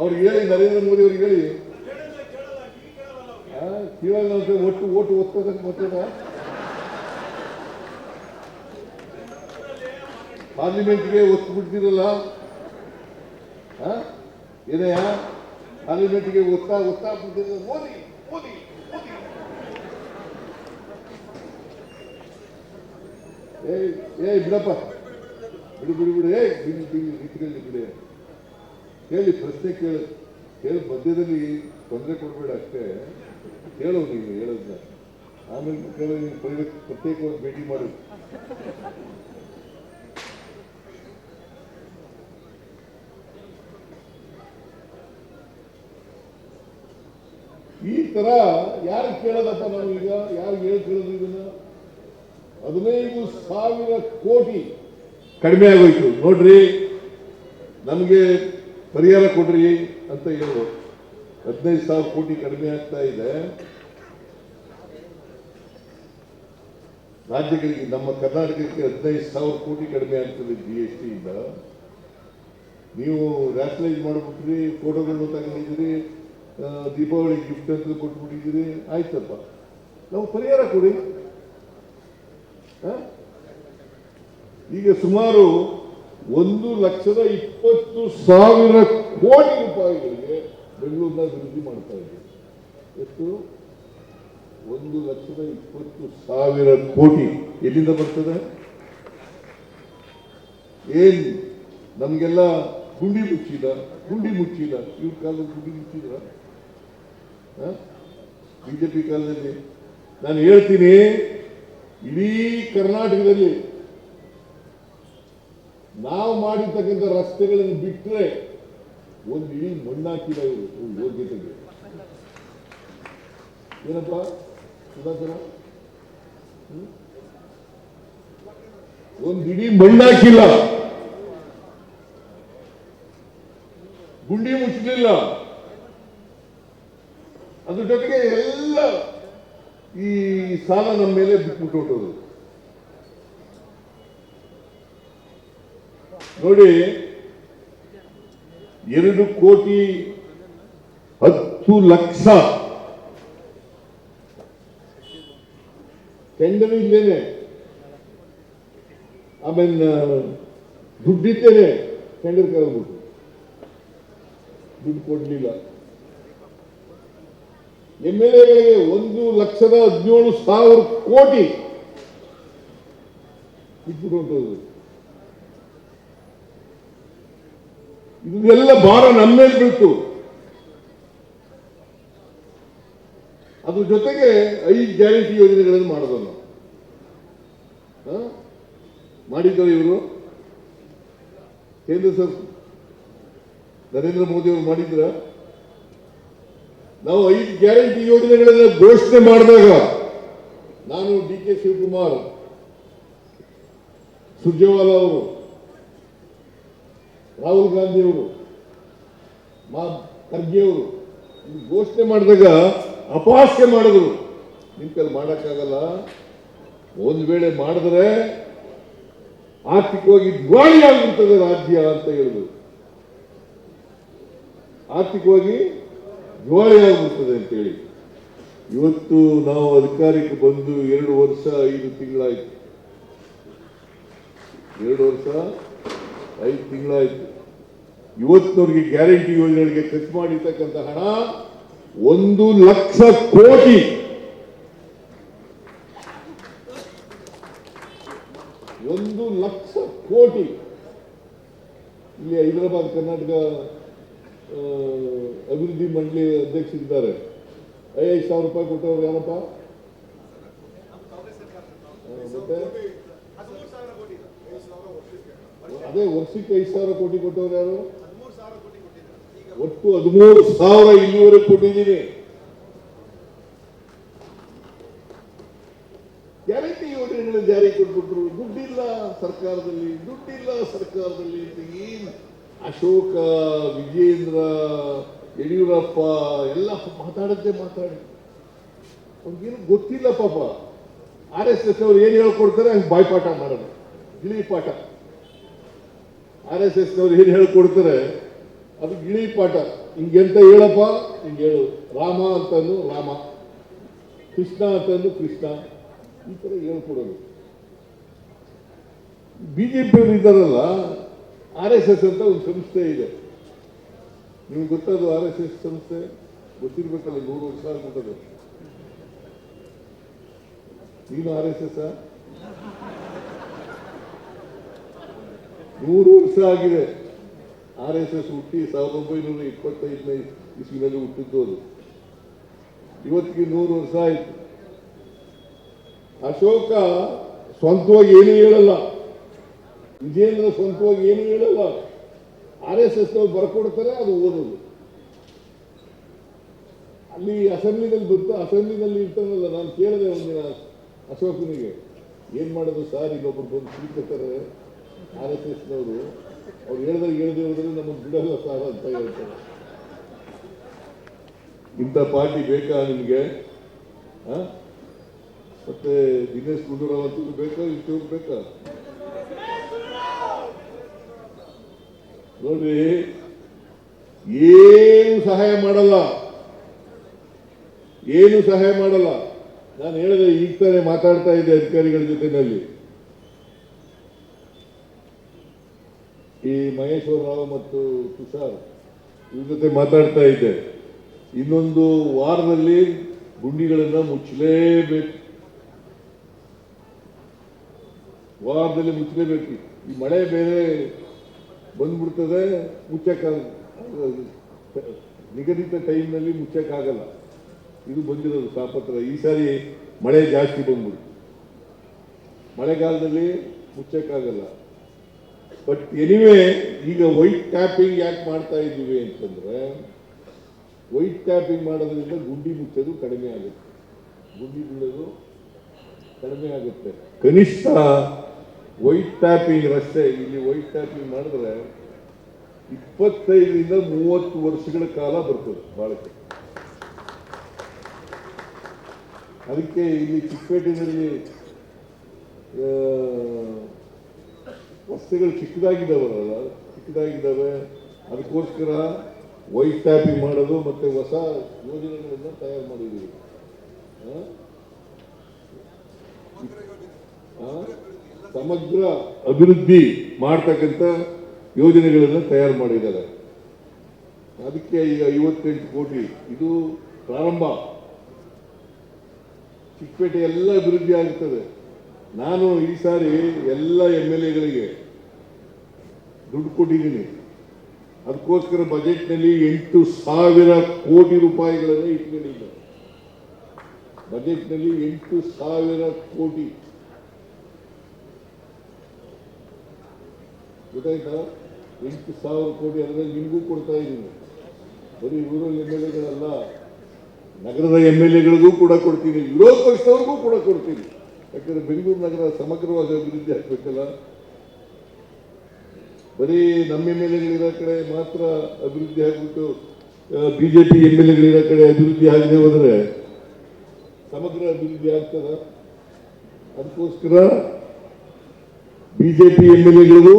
ಅವ್ರಿಗೆ ಹೇಳಿ, ನರೇಂದ್ರ ಮೋದಿ ಅವ್ರಿಗೆ ಹೇಳಿ. ಕೇಳಲ್ಲ, ಓಟು ಒತ್ತೋದಕ್ಕೆ ಗೊತ್ತದ? ಪಾರ್ಲಿಮೆಂಟ್ಗೆ ಒತ್ತು ಬಿಡ್ತಿರಲ್ಲ, ಏನಯ್ಯ? ಪಾರ್ಲಿಮೆಂಟ್ಗೆ ಒತ್ತಾ ಬಿಡ್ತಿರಲ್ಲ. ಮೋದಿ ಬಿಡಪ್ಪ, ಬಿಡು. ಬಿಡಿ. ಕೇಳಿ, ಪ್ರಶ್ನೆ ಕೇಳಿ ಮಧ್ಯದಲ್ಲಿ ತೊಂದರೆ ಕೊಡಬೇಡ ಅಷ್ಟೇ. ಹೇಳು, ನೀವು ಹೇಳೋದನ್ನ. ಆಮೇಲೆ ಪ್ರತ್ಯೇಕವಾಗಿ ಭೇಟಿ ಮಾಡು. ಈ ತರ ಯಾರು ಕೇಳೋದಪ್ಪ? ನಾವು ಈಗ ಯಾರಿಗೆ ಕೇಳೋದು ಇದನ್ನ? 15,000 ಕೋಟಿ ಕಡಿಮೆ ಆಗೋಯ್ತು. ನೋಡ್ರಿ, ನಮಗೆ ಪರಿಹಾರ ಕೊಡ್ರಿ ಅಂತ ಹೇಳು. 15,000 ಕೋಟಿ ಕಡಿಮೆ ಆಗ್ತಾ ಇದೆ ರಾಜ್ಯಗಳಿಗೆ. ನಮ್ಮ ಕರ್ನಾಟಕಕ್ಕೆ 15,000 ಕೋಟಿ ಕಡಿಮೆ ಆಗ್ತದೆ GST ಇಂದ. ನೀವು ರ್ಯಾಷನಲೈಸ್ ಮಾಡಿಬಿಟ್ರಿ, ಫೋಟೋಗಳನ್ನು ತಗೊಂಡಿದ್ದೀರಿ, ದೀಪಾವಳಿ ಗಿಫ್ಟ್ ಅಂತ ಕೊಟ್ಬಿಟ್ಟಿದ್ದೀರಿ. ಆಯ್ತಪ್ಪ, ನಾವು ಪರಿಹಾರ ಕೊಡಿ. ಈಗ ಸುಮಾರು 1,20,000 ಕೋಟಿ ರೂಪಾಯಿಗಳಿಗೆ ಬೆಂಗಳೂರಿನ ಅಭಿವೃದ್ಧಿ ಮಾಡ್ತಾ ಇದ್ದೀವಿ. ಎಷ್ಟು? 1,20,000 ಕೋಟಿ ಎಲ್ಲಿಂದ ಬರ್ತದೆ? ಏನ್ ನಮ್ಗೆಲ್ಲ ಗುಂಡಿ ಮುಚ್ಚಿದ? ಇವ್ರ ಕಾಲದಲ್ಲಿ ಗುಂಡಿ ಮುಚ್ಚಿದ್ರ? BJP ಕಾಲದಲ್ಲಿ? ನಾನು ಹೇಳ್ತೀನಿ, ಇಡೀ ಕರ್ನಾಟಕದಲ್ಲಿ ನಾವು ಮಾಡಿರ್ತಕ್ಕಂಥ ರಸ್ತೆಗಳನ್ನು ಬಿಟ್ಟರೆ ಒಂದು ಇಡೀ ಮಣ್ಣಾಕಿಲ್ಲ ಇವರು ಯೋಗ್ಯತೆಗೆ. ಏನಪ್ಪ ಸುಧಾಕರ, ಒಂದು ಇಡೀ ಮಣ್ಣಾಕಿಲ್ಲ, ಗುಂಡಿ ಮುಚ್ಚಲಿಲ್ಲ. ಅದ್ರ ಜೊತೆಗೆ ಎಲ್ಲ ಈ ಸಾಲ ನಮ್ಮ ಮೇಲೆ ಬಿಟ್ಬಿಟ್ಟು ಹೊಟ್ಟೋದು. ನೋಡಿ, 2,10,00,000 ಟೆಂಡರ್ ಇಲ್ಲೇನೆ, ಆಮೇಲೆ ದುಡ್ಡಿದ್ದೇನೆ ಟೆಂಡರ್ ಕರೆದ್ಬಿಟ್ಟು ದುಡ್ಡು ಕೊಡ್ಲಿಲ್ಲ. MLAಗಳಿಗೆ 1,17,000 ಕೋಟಿ ಇಟ್ಬಿಟ್ಟು ಹೊಂಟೋದು. ಇದೆಲ್ಲ ಭಾರ ನಮ್ಮ ಮೇಲೆ ಬೀಳ್ತು. ಅದ್ರ ಜೊತೆಗೆ 5 ಗ್ಯಾರಂಟಿ ಯೋಜನೆಗಳನ್ನು ಮಾಡೋದು ನಾವು ಮಾಡಿದ್ದಾರೆ ಇವರು. ಕೇಂದ್ರ ಸರ್ಕಾರ ನರೇಂದ್ರ ಮೋದಿ ಅವರು ಮಾಡಿದ್ರ. ನಾವು 5 ಗ್ಯಾರಂಟಿ ಯೋಜನೆಗಳನ್ನು ಘೋಷಣೆ ಮಾಡಿದಾಗ ನಾನು DK ಶಿವಕುಮಾರ್, ಸುರ್ಜೇವಾಲಾ ಅವರು, ರಾಹುಲ್ ಗಾಂಧಿ ಅವರು, ಖರ್ಗೆ ಅವರು ಘೋಷಣೆ ಮಾಡಿದಾಗ ಅಪಹಾಸ್ಯ ಮಾಡಿದ್ರು. ನಿಮ್ ಕೈಲಿ ಮಾಡಕ್ಕಾಗಲ್ಲ, ಒಂದು ವೇಳೆ ಮಾಡಿದ್ರೆ ಆರ್ಥಿಕವಾಗಿ ದ್ವಾಳಿ ಆಗಿರ್ತದೆ ರಾಜ್ಯ ಅಂತ ಹೇಳಿದ್ರು. ಆರ್ಥಿಕವಾಗಿ ದ್ವಾಳಿ ಆಗಿರ್ತದೆ ಅಂತೇಳಿ ಇವತ್ತು ನಾವು ಅಧಿಕಾರಕ್ಕೆ ಬಂದು 2 ವರ್ಷ 5 ತಿಂಗಳಾಯ್ತು. 2 ವರ್ಷ 5 ತಿಂಗಳಾಯ್ತು. ಇವತ್ತಿನವರಿಗೆ ಗ್ಯಾರಂಟಿ ಯೋಜನೆಗಳಿಗೆ ಖರ್ಚು ಮಾಡಿರ್ತಕ್ಕಂಥ ಹಣ 1,00,000 ಕೋಟಿ. $1,00,000 ಕೋಟಿ. ಇಲ್ಲಿ ಹೈದರಾಬಾದ್ ಕರ್ನಾಟಕ ಅಭಿವೃದ್ಧಿ ಮಂಡಳಿ ಅಧ್ಯಕ್ಷರಿದ್ದಾರೆ. 5,000 ರೂಪಾಯಿ ಕೊಟ್ಟವ್ರು ಯಾರಪ್ಪ? ಮತ್ತೆ ಅದೇ ವರ್ಷಕ್ಕೆ 5,000 ಕೋಟಿ ಕೊಟ್ಟವ್ರು ಯಾರು? ಒಟ್ಟು 13,000 ಇಲ್ಲಿವರೆಗೆ ಕೊಟ್ಟಿದ್ದೀನಿ. ಗ್ಯಾರಂಟಿ ಯೋಜನೆಗಳ ಜಾರಿ ಕೊಟ್ಬಿಟ್ರು. ದುಡ್ಡಿಲ್ಲ ಸರ್ಕಾರದಲ್ಲಿ ಅಂತ ಏನ್ ಅಶೋಕ, ವಿಜೇಂದ್ರ, ಯಡಿಯೂರಪ್ಪ ಎಲ್ಲ ಮಾತಾಡಿ ಅವ್ರಿಗೇನು ಗೊತ್ತಿಲ್ಲ ಪಾಪ. RSS ಅವ್ರು ಏನ್ ಹೇಳ್ಕೊಡ್ತಾರೆ ಹಂಗೆ ಬಾಯ್ಪಾಠ ಮಾಡೋದು, ಗಿಳಿ ಪಾಠ. RSS ನವ್ರು ಏನ್ ಹೇಳ್ಕೊಡ್ತಾರೆ ಅದು ಗಿಳಿ ಪಾಠ. ಹಿಂಗೆಂತ ಹೇಳಪ್ಪ, ಹಿಂಗೆ ಹೇಳು. ರಾಮ ಅಂತಂದು ರಾಮ, ಕೃಷ್ಣ ಅಂತಂದು ಕೃಷ್ಣ, ಈ ತರ ಹೇಳ್ಕೊಡೋದು. BJP ಅವರು ಇದ್ದಾರಲ್ಲ, RSS ಅಂತ ಒಂದು ಸಂಸ್ಥೆ ಇದೆ. ನಿಮ್ಗೆ ಗೊತ್ತದು RSS ಸಂಸ್ಥೆ? ಗೊತ್ತಿರ್ಬೇಕಲ್ಲ, 100 ವರ್ಷ ಆಗ್ಬಿಟ್ಟದು. ನೀನು RSS 100 ವರ್ಷ ಆಗಿದೆ. RSS ಹುಟ್ಟಿ 1925ನೇ ಇಸ್ವಿನಲ್ಲಿ ಹುಟ್ಟಿದ್ದು ಅದು. ಇವತ್ತಿಗೆ 100 ವರ್ಷ ಆಯ್ತು. ಅಶೋಕ ಸ್ವಂತವಾಗಿ ಏನೂ ಹೇಳಲ್ಲ, ವಿಜೇಂದ್ರ ಸ್ವಂತವಾಗಿ ಏನೂ ಹೇಳಲ್ಲ. RSS ನವ್ರು ಬರ್ಕೊಡ್ತಾರೆ, ಅದು ಓದೋದು. ಅಲ್ಲಿ ಅಸೆಂಬ್ಲಿನಲ್ಲಿ ಇರ್ತಾನಲ್ಲ, ನಾನು ಕೇಳಿದೆ ಒಂದಿನ ಅಶೋಕನಿಗೆ, ಏನ್ ಮಾಡೋದು ಸರ್, ಇಲ್ಲೊಬ್ರು ಬಂದು ಸಿಗ್ತಾರೆ RSS ನವರು, ಅವ್ರು ಹೇಳ್ದೆ ಹೋದ್ರೆ ನಮಗೆ ಬಿಡಲ್ಲ ಸರ್ ಅಂತ ಹೇಳ್ತಾರೆ. ಇಂಥ ಪಾರ್ಟಿ ಬೇಕಾ ನಿಮ್ಗೆ? ಮತ್ತೆ ದಿನೇಶ್ ಗುಂಡೂರಾವ್ ಅಂತ ಬೇಕಾ, ಇಷ್ಟೊಂದು ಬೇಕಾ? ನೋಡ್ರಿ, ಏನು ಸಹಾಯ ಮಾಡಲ್ಲ. ನಾನು ಹೇಳಿದೆ, ಈಗ ತಾನೇ ಮಾತಾಡ್ತಾ ಇದ್ದೆ ಅಧಿಕಾರಿಗಳ ಜೊತೆನಲ್ಲಿ. ಈ ಮಹೇಶ್ವರ ರಾವ್ ಮತ್ತು ತುಷಾರ್ ಇವ್ರ ಜೊತೆ ಮಾತಾಡ್ತಾ ಇದ್ದೆ. ಇನ್ನೊಂದು ವಾರದಲ್ಲಿ ಗುಂಡಿಗಳನ್ನ ಮುಚ್ಚಲೇಬೇಕು. ಈ ಮಳೆ ಬೇರೆ ಬಂದ್ಬಿಡ್ತದೆ, ನಿಗದಿತ ಟೈಮ್ನಲ್ಲಿ ಮುಚ್ಚಕ್ಕಾಗಲ್ಲ. ಇದು ಬಂದಿರೋದು ತಾಪತ್ರ. ಈ ಸಾರಿ ಮಳೆ ಜಾಸ್ತಿ ಬಂದ್ಬಿಡ್ತು. ಮಳೆಗಾಲದಲ್ಲಿ ಮುಚ್ಚಕ್ಕಾಗಲ್ಲ. ಬಟ್ ಎನಿವೆ ಈಗ ವೈಟ್ ಟ್ಯಾಪಿಂಗ್ ಯಾಕೆ ಮಾಡ್ತಾ ಇದ್ದೀವಿ ಅಂತಂದ್ರೆ, ವೈಟ್ ಟ್ಯಾಪಿಂಗ್ ಮಾಡೋದ್ರಿಂದ ಗುಂಡಿ ಮುಚ್ಚೋದು ಕಡಿಮೆ ಆಗುತ್ತೆ, ಗುಂಡಿ ಬೀಳೋದು ಕಡಿಮೆ ಆಗುತ್ತೆ. ಕನಿಷ್ಠ ವೈಟ್ ಟ್ಯಾಪಿಂಗ್ ರಸ್ತೆ ಇಲ್ಲಿ ವೈಟ್ ಟ್ಯಾಪಿಂಗ್ ಮಾಡಿದ್ರೆ 25ರಿಂದ 30 ವರ್ಷಗಳ ಕಾಲ ಬರ್ತದೆ ಬಾಳಿಕೆ. ಅದಕ್ಕೆ ಇಲ್ಲಿ ಚಿಕ್ಕಪೇಟೆಯಲ್ಲಿ ರಸ್ತೆಗಳು ಚಿಕ್ಕದಾಗಿದ್ದಾವೆ. ಅದಕ್ಕೋಸ್ಕರ ವೈಟ್ ಟ್ಯಾಪಿಂಗ್ ಮಾಡೋದು ಮತ್ತೆ ಹೊಸ ಯೋಜನೆಗಳನ್ನ ತಯಾರು ಮಾಡಿದ್ದೀವಿ. ಸಮಗ್ರ ಅಭಿವೃದ್ಧಿ ಮಾಡ್ತಕ್ಕಂಥ ಯೋಜನೆಗಳನ್ನು ತಯಾರು ಮಾಡಿದ್ದಾರೆ. ಅದಕ್ಕೆ ಈಗ 58 ಕೋಟಿ ಇದು ಪ್ರಾರಂಭ. ಚಿಕ್ಕಪೇಟೆ ಎಲ್ಲ ಅಭಿವೃದ್ಧಿ ಆಗುತ್ತದೆ. ನಾನು ಈ ಸಾರಿ ಎಲ್ಲ MLAಗಳಿಗೆ ದುಡ್ಡು ಕೊಟ್ಟಿದ್ದೀನಿ. ಅದಕ್ಕೋಸ್ಕರ ಬಜೆಟ್ನಲ್ಲಿ 8,000 ಕೋಟಿ ರೂಪಾಯಿಗಳನ್ನು ಇಟ್ಕೊಂಡಿದ್ದೆ. ಬಜೆಟ್ನಲ್ಲಿ 8,000 ಕೋಟಿ, ಗೊತ್ತಾಯ್ತಾ? 8,000 ಕೋಟಿ ಅದರಲ್ಲಿ ನಿಮಗೂ ಕೊಡ್ತಾ ಇದ್ದೀನಿ. ಬರೀ ರೂರಲ್ MLAಗಳಲ್ಲ, ನಗರದ MLAಗಳಿಗೂ ಕೂಡ ಕೊಡ್ತೀನಿ, ವಿರೋಧ ಪಕ್ಷದವ್ರಿಗೂ ಕೂಡ ಕೊಡ್ತೀನಿ. ಯಾಕಂದ್ರೆ ಬೆಂಗಳೂರು ನಗರ ಸಮಗ್ರವಾದ ಅಭಿವೃದ್ಧಿ ಆಗ್ಬೇಕಲ್ಲ. ಬರೀ ನಮ್ಮ MLAಗಳಿರೋ ಕಡೆ ಮಾತ್ರ ಅಭಿವೃದ್ಧಿ ಆಗ್ಬಿಟ್ಟು BJP MLAಗಳಿರೋ ಕಡೆ ಅಭಿವೃದ್ಧಿ ಆಗದೆ ಹೋದರೆ ಸಮಗ್ರ ಅಭಿವೃದ್ಧಿ ಆಗ್ತದ? ಅದಕ್ಕೋಸ್ಕರ BJP MLAಗಳಿಗೂ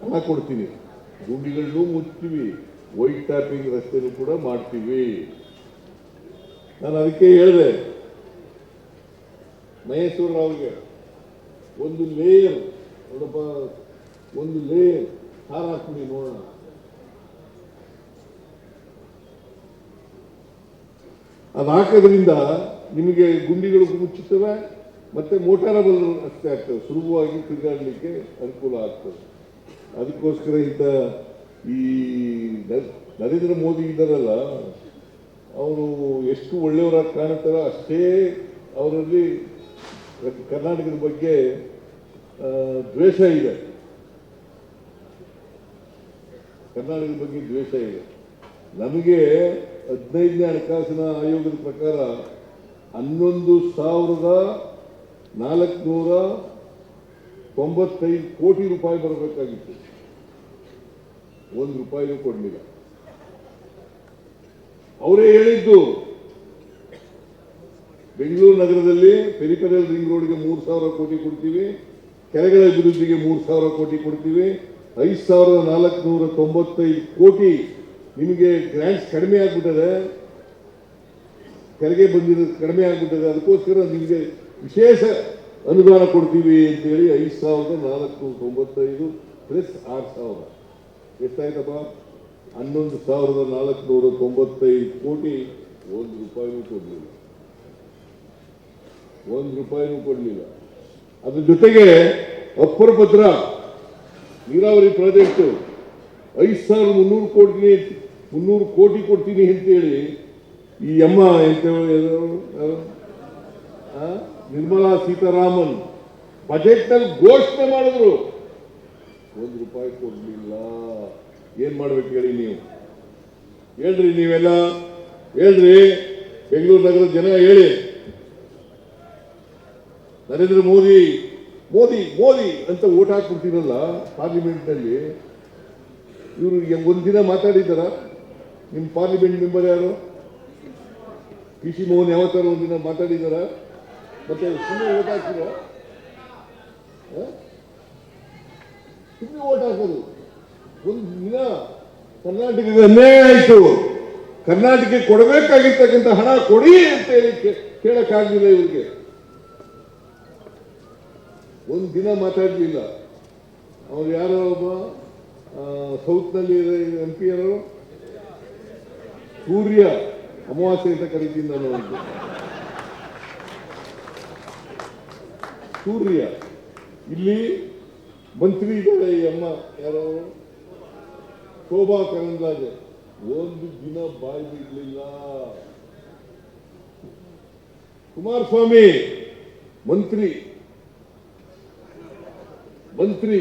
ಹಣ ಕೊಡ್ತೀನಿ, ಗುಂಡಿಗಳನ್ನು ಮುಚ್ತೀವಿ, ವೈಟ್ ಟ್ಯಾಪಿಂಗ್ ರಸ್ತೆನೂ ಕೂಡ ಮಾಡ್ತೀವಿ. ನಾನು ಅದಕ್ಕೆ ಹೇಳಿದೆ ಮಹೇಶ್ವರ ರಾವ್ಗೆ, ಒಂದು ಲೇಯರ್ ನೋಡಪ್ಪ, ಒಂದು ಲೇಯರ್ ಹಾರ ಹಾಕ್ಬಿಡಿ ನೋಡೋಣ. ಅದು ಹಾಕೋದ್ರಿಂದ ನಿಮಗೆ ಗುಂಡಿಗಳು ಮುಚ್ಚುತ್ತವೆ ಮತ್ತೆ ಮೋಟಾರಬಲ್ ರಸ್ತೆ ಆಗ್ತದೆ, ಸುಲಭವಾಗಿ ತಿರುಗಾಡಲಿಕ್ಕೆ ಅನುಕೂಲ ಆಗ್ತದೆ. ಅದಕ್ಕೋಸ್ಕರ ಇಂಥ ಈ ನರೇಂದ್ರ ಮೋದಿ ಇದ್ದಾರಲ್ಲ, ಅವರು ಎಷ್ಟು ಒಳ್ಳೆಯವರಾಗಿ ಕಾಣುತ್ತಾರೋ ಅಷ್ಟೇ ಅವರಲ್ಲಿ ಕರ್ನಾಟಕದ ಬಗ್ಗೆ ದ್ವೇಷ ಇದೆ. ಕರ್ನಾಟಕದ ಬಗ್ಗೆ ದ್ವೇಷ ಇದೆ. ನಮಗೆ 15ನೇ ಹಣಕಾಸಿನ ಆಯೋಗದ ಪ್ರಕಾರ 11,495 ಕೋಟಿ ರೂಪಾಯಿ ಬರಬೇಕಾಗಿತ್ತು, 1 ರೂಪಾಯಿನೂ ಕೊಡಲಿಲ್ಲ. ಅವರೇ ಹೇಳಿದ್ದು ಬೆಂಗಳೂರು ನಗರದಲ್ಲಿ ಪೆರಿಫೆರಲ್ ರಿಂಗ್ ರೋಡ್ಗೆ 3,000 ಕೋಟಿ ಕೊಡ್ತೀವಿ, ಕೆರೆಗಳ ಅಭಿವೃದ್ಧಿಗೆ 3,000 ಕೋಟಿ ಕೊಡ್ತೀವಿ, 5,495 ಕೋಟಿ ನಿಮಗೆ ಗ್ರಾಂಟ್ಸ್ ಕಡಿಮೆ ಆಗ್ಬಿಟ್ಟದೆ, ತೆರಿಗೆ ಬಂದಿರೋದು ಕಡಿಮೆ ಆಗ್ಬಿಟ್ಟದೆ. ಅದಕ್ಕೋಸ್ಕರ ನಿಮಗೆ ವಿಶೇಷ ಅನುದಾನ ಕೊಡ್ತೀವಿ ಅಂತೇಳಿ 5,495 ಪ್ಲಸ್ 6,000 ಎಷ್ಟಾಯ್ತಪ್ಪ? 11,495 ಕೋಟಿ. 1 ರೂಪಾಯಿನೂ ಕೊಡಲಿಲ್ಲ, 1 ರೂಪಾಯಿನೂ ಕೊಡಲಿಲ್ಲ. ಅದ್ರ ಜೊತೆಗೆ ಅಪ್ಪರ ಪತ್ರ ನೀರಾವರಿ ಪ್ರಾಜೆಕ್ಟ್ 5,300 ಕೋಟಿ ಕೊಡ್ತೀನಿ ಅಂತೇಳಿ ಈ ಅಮ್ಮ ಎಂತ ನಿರ್ಮಲಾ ಸೀತಾರಾಮನ್ ಬಜೆಟ್ನಲ್ಲಿ ಘೋಷಣೆ ಮಾಡಿದ್ರು, 1 ರೂಪಾಯಿ ಕೊಡಲಿಲ್ಲ. ಏನ್ ಮಾಡ್ಬೇಕು ಹೇಳಿ ನೀವು? ಹೇಳ್ರಿ, ನೀವೆಲ್ಲ ಹೇಳ್ರಿ, ಬೆಂಗಳೂರು ನಗರದ ಜನ ಹೇಳಿ. ನರೇಂದ್ರ ಮೋದಿ ಮೋದಿ ಮೋದಿ ಅಂತ ಓಟ್ ಹಾಕ್ಬಿಡ್ತೀರಲ್ಲ ಪಾರ್ಲಿಮೆಂಟ್ನಲ್ಲಿ, ಇವರು ಒಂದಿನ ಮಾತಾಡಿದ್ದಾರ? ನಿಮ್ಮ ಪಾರ್ಲಿಮೆಂಟ್ ಮೆಂಬರ್ ಯಾರು? PC ಮೋಹನ್ ಯಾವತ್ತಾರು ಒಂದಿನ ಮಾತಾಡಿದಾರ? ಮತ್ತೆ ಸುಮ್ಮನೆ ಓಟ್ ಹಾಕ್ತೀರ? ಸುಮ್ಮನೆ ಓಟ್ ಹಾಕೋದು. ಒಂದು ದಿನ ಕರ್ನಾಟಕದ ಅನ್ಯಾಯ ಆಯಿತು, ಕರ್ನಾಟಕಕ್ಕೆ ಕೊಡಬೇಕಾಗಿರ್ತಕ್ಕಂಥ ಹಣ ಕೊಡಿ ಅಂತ ಹೇಳಿ ಕೇಳಕ್ಕಾಗಲಿಲ್ಲ ಇವ್ರಿಗೆ. ಒಂದು ದಿನ ಮಾತಾಡಲಿಲ್ಲ. ಅವ್ರು ಯಾರೋ ಒಬ್ಬ ಸೌತ್ನಲ್ಲಿ MP ಯಾರು, ಸೂರ್ಯ ಅಮಾವಾಸ್ಯೆ ಅಂತ ಕರಿತೀನಿ ನಾನು. ಒಂದು ಸೂರ್ಯ ಇಲ್ಲಿ ಮಂತ್ರಿ ಇದ್ದಾರೆ, ಈ ಅಮ್ಮ ಯಾರೋ ಶೋಭಾ ಕರಂದ್ಲಾಜೆ, ಒಂದು ದಿನ ಬಾಯಿ ಬಿಡಲಿಲ್ಲ. ಕುಮಾರಸ್ವಾಮಿ ಮಂತ್ರಿ ಮಂತ್ರಿ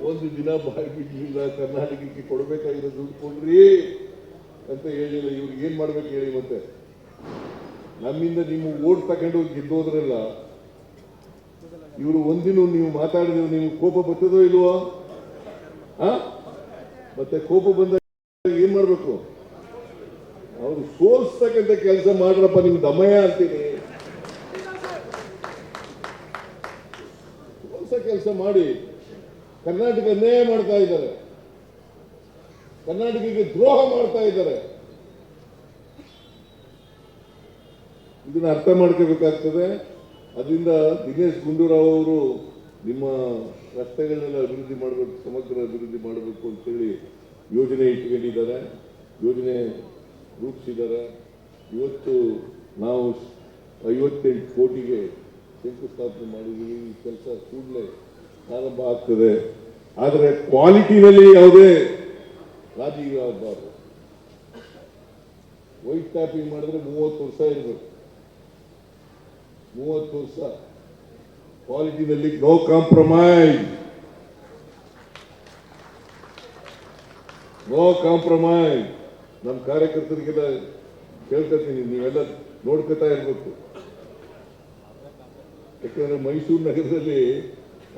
ಒಂದು ದಿನ ಬಾಯಿ ಬಿಡಲಿಲ್ಲ, ಕರ್ನಾಟಕಕ್ಕೆ ಕೊಡಬೇಕಾಗಿರೋ ದುಡ್ಡು ಕೊಡ್ರಿ ಅಂತ ಹೇಳಿಲ್ಲ. ಇವ್ರಿಗೆ ಏನ್ ಮಾಡ್ಬೇಕು ಹೇಳಿ? ಮತ್ತೆ ನಮ್ಮಿಂದ ನೀವು ಓಟ್ ತಗೊಂಡು ಗೆದ್ದೋದ್ರಲ್ಲ, ಇವರು ಒಂದಿನ ನೀವು ಮಾತಾಡಿದ್ರೆ ನಿಮ್ಗೆ ಕೋಪ ಬರ್ತದೋ ಇಲ್ವೋ? ಮತ್ತೆ ಕೋಪ ಬಂದಾಗ ಏನ್ ಮಾಡ್ಬೇಕು? ಅವ್ರು ಸೋಲ್ಸ್ತಕ್ಕಂಥ ಕೆಲಸ ಮಾಡ್ರಪ್ಪ, ನಿಮ್ಗೆ ದಮಯ ಅಂತೀನಿ. ಸೋಲ್ಸ ಕೆಲಸ ಮಾಡಿ. ಕರ್ನಾಟಕ ಅನ್ಯಾಯ ಮಾಡ್ತಾ ಇದ್ದಾರೆ, ಕರ್ನಾಟಕಕ್ಕೆ ದ್ರೋಹ ಮಾಡ್ತಾ ಇದ್ದಾರೆ. ಇದನ್ನ ಅರ್ಥ ಮಾಡ್ಕೋಬೇಕಾಗ್ತದೆ. ಅದರಿಂದ ದಿನೇಶ್ ಗುಂಡೂರಾವ್ ಅವರು ನಿಮ್ಮ ರಸ್ತೆಗಳನ್ನೆಲ್ಲ ಅಭಿವೃದ್ಧಿ ಮಾಡಬೇಕು, ಸಮಗ್ರ ಅಭಿವೃದ್ಧಿ ಮಾಡಬೇಕು ಅಂತೇಳಿ ಯೋಜನೆ ಇಟ್ಕೊಂಡಿದ್ದಾರೆ, ಯೋಜನೆ ರೂಪಿಸಿದ್ದಾರೆ. ಇವತ್ತು ನಾವು 58 ಕೋಟಿಗೆ ಶಂಕುಸ್ಥಾಪನೆ ಮಾಡಿದ್ದೀವಿ. ಈ ಕೆಲಸ ಕೂಡಲೇ ಪ್ರಾರಂಭ ಆಗ್ತದೆ. ಆದರೆ ಕ್ವಾಲಿಟಿನಲ್ಲಿ ಯಾವುದೇ ರಾಜಿ ಆಗಬಾರ್ದು. ವೈಟ್ ಟ್ಯಾಪಿಂಗ್ ಮಾಡಿದ್ರೆ 30 ವರ್ಷ ಇರಬೇಕು, 30 ವರ್ಷ. ಕ್ವಾಲಿಟಿನಲ್ಲಿ ನೋ ಕಾಂಪ್ರಮೈಸ್, ನೋ ಕಾಂಪ್ರಮೈಸ್. ನಮ್ಮ ಕಾರ್ಯಕರ್ತರಿಗೆಲ್ಲ ಕೇಳ್ಕೊತೀನಿ, ನೀವೆಲ್ಲ ನೋಡ್ಕೊತಾ ಇರ್ಬೇಕು. ಯಾಕಂದ್ರೆ ಮೈಸೂರು ನಗರದಲ್ಲಿ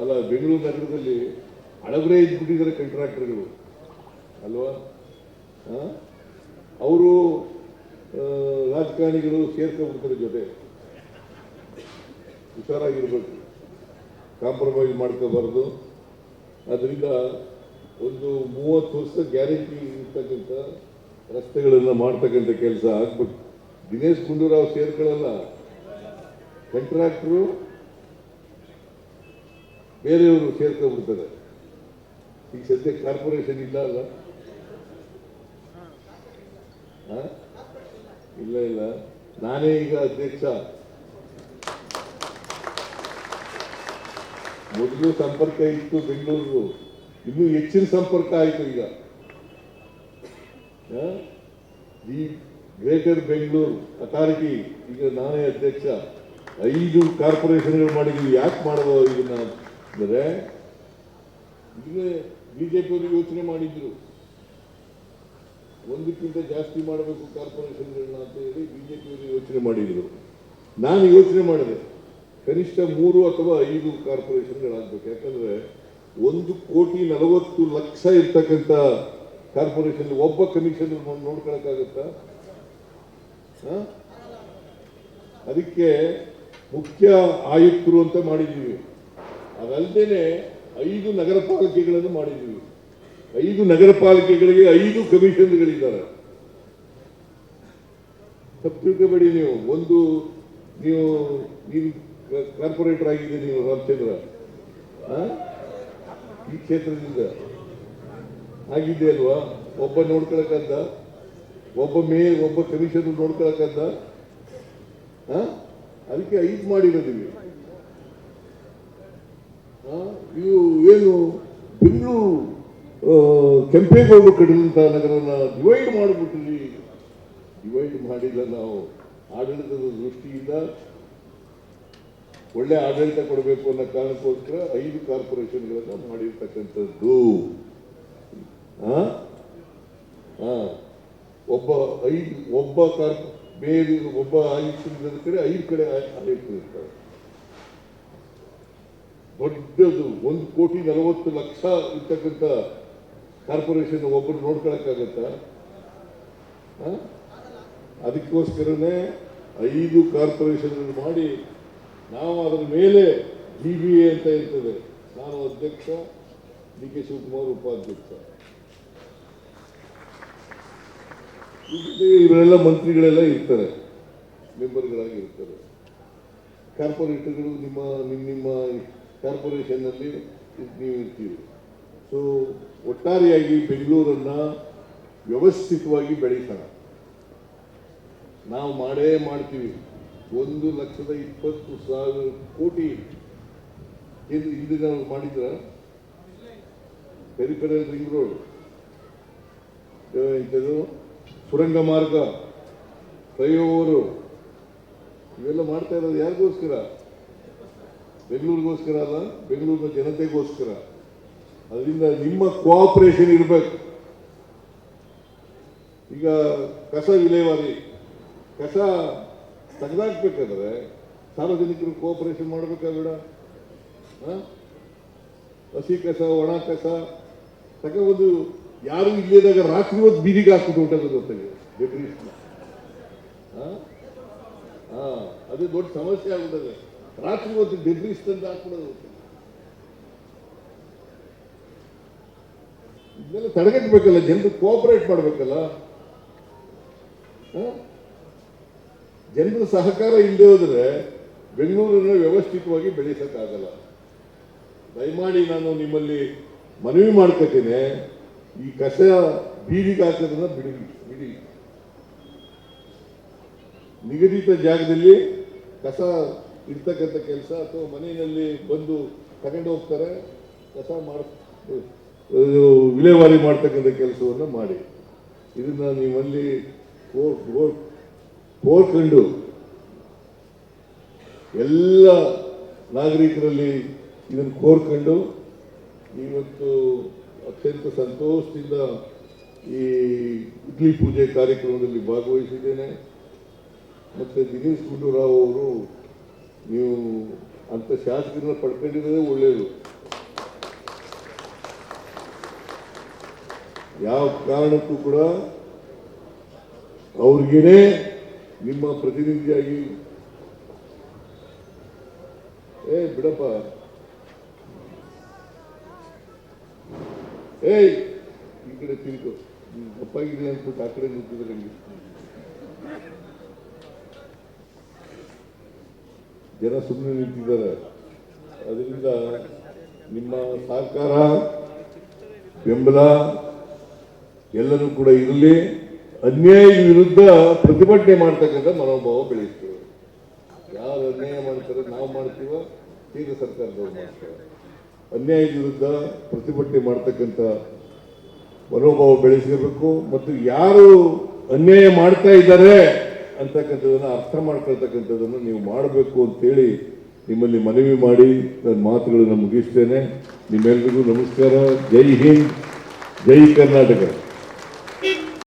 ಅಲ್ಲ, ಬೆಂಗಳೂರು ನಗರದಲ್ಲಿ ಹಳಬರೇ ಇದ್ಬಿಟ್ಟಿದ್ದಾರೆ ಕಾಂಟ್ರಾಕ್ಟರ್ಗಳು ಅಲ್ವಾ? ಅವರು ರಾಜಕಾರಣಿಗಳು ಸೇರ್ಕೊಂಡ್ಬಿಡ್ತಾರೆ ಜೊತೆ. ಹುಷಾರಾಗಿರ್ಬೇಕು, ಕಾಂಪ್ರಮೈಸ್ ಮಾಡ್ಕೋಬಾರ್ದು. ಅದರಿಂದ ಒಂದು 30 ವರ್ಷ ಗ್ಯಾರಂಟಿ ಇರ್ತಕ್ಕಂಥ ರಸ್ತೆಗಳನ್ನು ಮಾಡ್ತಕ್ಕಂಥ ಕೆಲಸ ಆಗ್ಬೇಕು. ದಿನೇಶ್ ಗುಂಡೂರಾವ್ ಸೇರ್ಕೊಳ್ಳಲ್ಲ, ಕಾಂಟ್ರಾಕ್ಟ್ರು ಬೇರೆಯವರು ಸೇರ್ಕೊಂಡ್ಬಿಡ್ತಾರೆ. ಈಗ ಸದ್ಯ ಕಾರ್ಪೊರೇಷನ್ ಇಲ್ಲ ಅಲ್ಲ? ಇಲ್ಲ, ನಾನೇ ಈಗ ಅಧ್ಯಕ್ಷ. ಮೊದಲು ಸಂಪರ್ಕ ಇತ್ತು ಬೆಂಗಳೂರು, ಇನ್ನೂ ಹೆಚ್ಚಿನ ಸಂಪರ್ಕ ಆಯಿತು ಈಗ. ಈ ಗ್ರೇಟರ್ ಬೆಂಗಳೂರು ಅಥಾರಿಟಿ ಈಗ ನಾನೇ ಅಧ್ಯಕ್ಷ. 5 ಕಾರ್ಪೊರೇಷನ್ಗಳು ಮಾಡಿದ್ವಿ. ಯಾಕೆ ಮಾಡಬಹುದು ಇದನ್ನ ಅಂದರೆ, ಈಗ ಬಿಜೆಪಿಯವರು ಯೋಚನೆ ಮಾಡಿದ್ರು, ಒಂದಕ್ಕಿಂತ ಜಾಸ್ತಿ ಮಾಡಬೇಕು ಕಾರ್ಪೊರೇಷನ್ಗಳನ್ನ ಅಂತ ಹೇಳಿ ಬಿಜೆಪಿಯವರು ಯೋಚನೆ ಮಾಡಿದ್ರು. ನಾನು ಯೋಚನೆ ಮಾಡಿದೆ, ಕನಿಷ್ಠ 3 ಅಥವಾ 5 ಕಾರ್ಪೊರೇಷನ್ಗಳಾಗಬೇಕು. ಯಾಕಂದ್ರೆ 1,40,00,000 ಇರ್ತಕ್ಕಂಥ ಕಾರ್ಪೊರೇಷನ್ ಒಬ್ಬ ಕಮಿಷನರ್ ನೋಡ್ಕೊಳಕ್ಕಾಗತ್ತಾ? ಅದಕ್ಕೆ ಮುಖ್ಯ ಆಯುಕ್ತರು ಅಂತ ಮಾಡಿದ್ದೀವಿ. ಅದಲ್ಲದೆ 5 ನಗರ ಪಾಲಿಕೆಗಳನ್ನು ಮಾಡಿದ್ದೀವಿ. 5 ನಗರ ಪಾಲಿಕೆಗಳಿಗೆ 5 ಕಮಿಷನ್ಗಳಿದ್ದಾರೆ. ತಪ್ಪು ತಿಳ್ಕೋಬೇಡಿ ನೀವು. ನೀವು ಕಾರ್ಪೊರೇಟರ್ ಆಗಿದೆ ನೀವು ರಾಮಚಂದ್ರ, ಈ ಕ್ಷೇತ್ರದಿಂದ ಆಗಿದ್ದೆ ಅಲ್ವಾ? ಒಬ್ಬ ನೋಡ್ಕೊಳಕ್ಕಂತ, ಒಬ್ಬ ಕಮಿಷನರ್ ನೋಡ್ಕೊಳಕ್ಕಂತ. ಅದಕ್ಕೆ 5 ಮಾಡಿರೋದಿವಿ. ಇವು ಏನು ಬೆಂಗಳೂರು ಕೆಂಪೇಗೌಡರು ಕಟ್ಟಿದಂಥ ನಗರನ ಡಿವೈಡ್ ಮಾಡಿಬಿಟ್ರಿ. ಡಿವೈಡ್ ಮಾಡಿಲ್ಲ. ನಾವು ಆಡಳಿತದ ದೃಷ್ಟಿಯಿಂದ ಒಳ್ಳೆ ಆಡಳಿತ ಕೊಡಬೇಕು ಅನ್ನೋ ಕಾರಣಕ್ಕೋಸ್ಕರ 5 ಕಾರ್ಪೊರೇಷನ್ಗಳನ್ನ ಮಾಡಿರ್ತಕ್ಕಂಥದ್ದು. ಒಬ್ಬ ಆಯುಕ್ತರಿದ್ದ ಕಡೆ 5 ಕಡೆ ಆಯುಕ್ತರು ಇರ್ತಾರೆ. ದೊಡ್ಡದು 1,40,00,000 ಇರ್ತಕ್ಕಂಥ ಕಾರ್ಪೊರೇಷನ್ ಒಬ್ಬರು ನೋಡ್ಕೊಳಕ್ಕಾಗತ್ತಾ? ಅದಕ್ಕೋಸ್ಕರನೇ 5 ಕಾರ್ಪೊರೇಷನ್ ಮಾಡಿ ನಾವು ಅದರ ಮೇಲೆ GBA ಅಂತ ಇರ್ತದೆ. ನಾನು ಅಧ್ಯಕ್ಷ, DK ಶಿವಕುಮಾರ್ ಉಪಾಧ್ಯಕ್ಷ. ಇವರೆಲ್ಲ ಮಂತ್ರಿಗಳೆಲ್ಲ ಇರ್ತಾರೆ, ಮೆಂಬರ್ಗಳಾಗಿ ಇರ್ತಾರೆ. ಕಾರ್ಪೊರೇಟರ್ಗಳು ನಿಮ್ಮ ಕಾರ್ಪೊರೇಷನ್ನಲ್ಲಿ ನೀವು ಇರ್ತೀವಿ. ಸೊ ಒಟ್ಟಾರೆಯಾಗಿ ಬೆಂಗಳೂರನ್ನ ವ್ಯವಸ್ಥಿತವಾಗಿ ಬೆಳೀತಾರ. ನಾವು ಮಾಡೇ ಮಾಡ್ತೀವಿ. 1,20,000 ಕೋಟಿ ಹಿಂದೆ ನಾವು ಮಾಡಿದ್ರ ಪೆರಿಫೆರಲ್ ರಿಂಗ್ ರೋಡ್, ಇಂಥದ್ದು ಸುರಂಗ ಮಾರ್ಗ, ಫ್ಲೈಓವರು, ಇವೆಲ್ಲ ಮಾಡ್ತಾ ಇರೋದು ಯಾರಿಗೋಸ್ಕರ? ಬೆಂಗಳೂರಿಗೋಸ್ಕರ ಅಲ್ಲ, ಬೆಂಗಳೂರಿನ ಜನತೆಗೋಸ್ಕರ. ಅದರಿಂದ ನಿಮ್ಮ ಕೋಆಪರೇಷನ್ ಇರಬೇಕು. ಈಗ ಕಸ ವಿಲೇವಾರಿ, ಕಸ ತೆಗೆದಾಕ್ಬೇಕಾದ್ರೆ ಸಾರ್ವಜನಿಕರು ಕೋಆಪರೇಷನ್ ಮಾಡಬೇಕಾಗಬೇಡ? ಹಸಿ ಕಸ, ಒಣ ಕಸ ತಗೊಂಡು ಯಾರು ಇಲ್ಲದಾಗ ರಾತ್ರಿ ಹೊತ್ತು ಬೀದಿಗೆ ಹಾಕ್ಬಿಟ್ಟು ಹೊಂಟದ ಗೊತ್ತಾಗ ಡೆಬ್ರಿಸ್ನ. ಅದು ದೊಡ್ಡ ಸಮಸ್ಯೆ ಆಗ್ಬಿಟ್ಟದೆ. ರಾತ್ರಿ ಹೊತ್ತು ಡೆಬ್ರಿಸ್ ತಂದು ಹಾಕ್ಬಿಡೋದು. ಇದನ್ನೆಲ್ಲ ತಡೆಗಟ್ಟಬೇಕಲ್ಲ, ಜನರು ಕೋಆಪರೇಟ್ ಮಾಡಬೇಕಲ್ಲ. ಜನರ ಸಹಕಾರ ಇಲ್ಲದೆ ಹೋದ್ರೆ ಬೆಂಗಳೂರನ್ನು ವ್ಯವಸ್ಥಿತವಾಗಿ ಬೆಳೆಸಕ್ಕಾಗಲ್ಲ. ದಯಮಾಡಿ ನಾನು ನಿಮ್ಮಲ್ಲಿ ಮನವಿ ಮಾಡ್ಕೊತೀನಿ, ಈ ಕಸ ಬೀದಿಗೆ ಹಾಕೋದನ್ನ ಬಿಡಿ. ನಿಗದಿತ ಜಾಗದಲ್ಲಿ ಕಸ ಇರ್ತಕ್ಕಂಥ ಕೆಲಸ ಅಥವಾ ಮನೆಯಲ್ಲಿ ಬಂದು ತಗೊಂಡು ಹೋಗ್ತಾರೆ, ಕಸ ವಿಲೇವಾರಿ ಮಾಡ್ತಕ್ಕಂಥ ಕೆಲಸವನ್ನು ಮಾಡಿ. ಇದನ್ನ ನೀವಲ್ಲಿ ಕೋರ್ಕೊಂಡು ಎಲ್ಲ ನಾಗರಿಕರಲ್ಲಿ ಇದನ್ನು ಕೋರ್ಕೊಂಡು ಇವತ್ತು ಅತ್ಯಂತ ಸಂತೋಷದಿಂದ ಈ ಇಡ್ಲಿ ಪೂಜೆ ಕಾರ್ಯಕ್ರಮದಲ್ಲಿ ಭಾಗವಹಿಸಿದ್ದೇನೆ. ಮತ್ತು ದಿನೇಶ್ ಗುಂಡೂರಾವ್ ಅವರು, ನೀವು ಅಂಥ ಶಾಸಕರನ್ನ ಪಡ್ಕೊಂಡಿರೋದೇ ಒಳ್ಳೆಯದು. ಯಾವ ಕಾರಣಕ್ಕೂ ಕೂಡ ಅವ್ರಿಗೇನೆ ನಿಮ್ಮ ಪ್ರತಿನಿಧಿಯಾಗಿ ಬಿಡಪ್ಪ, ಈ ಕಡೆ ತಿರುಗು, ತಪ್ಪಾಗಿದೆ ಅಂದ್ಬಿಟ್ಟು ಆ ಕಡೆ ನಿಂತಿದ್ರೆ ಜನ ಸುಮ್ಮನೆ ನಿಂತಿದ್ದಾರೆ. ಅದರಿಂದ ನಿಮ್ಮ ಸಹಕಾರ, ಬೆಂಬಲ ಎಲ್ಲರೂ ಕೂಡ ಇರಲಿ. ಅನ್ಯಾಯದ ವಿರುದ್ಧ ಪ್ರತಿಭಟನೆ ಮಾಡ್ತಕ್ಕಂಥ ಮನೋಭಾವ ಬೆಳೆಸ್ತೇವೆ. ಯಾರು ಅನ್ಯಾಯ ಮಾಡ್ತಾರೆ, ನಾವು ಮಾಡ್ತೀವ, ಕೇಂದ್ರ ಸರ್ಕಾರದವ್ರು ಮಾಡ್ತಾರೆ. ಅನ್ಯಾಯದ ವಿರುದ್ಧ ಪ್ರತಿಭಟನೆ ಮಾಡ್ತಕ್ಕಂಥ ಮನೋಭಾವ ಬೆಳೆಸಬೇಕು. ಮತ್ತು ಯಾರು ಅನ್ಯಾಯ ಮಾಡ್ತಾ ಇದ್ದಾರೆ ಅಂತಕ್ಕಂಥದ್ದನ್ನು ಅರ್ಥ ಮಾಡ್ಕೊಳ್ತಕ್ಕಂಥದ್ದನ್ನು ನೀವು ಮಾಡಬೇಕು ಅಂತೇಳಿ ನಿಮ್ಮಲ್ಲಿ ಮನವಿ ಮಾಡಿ ನನ್ನ ಮಾತುಗಳನ್ನು ಮುಗಿಸ್ತೇನೆ. ನಿಮ್ಮೆಲ್ಲರಿಗೂ ನಮಸ್ಕಾರ. ಜೈ ಹಿಂದ್, ಜೈ ಕರ್ನಾಟಕ.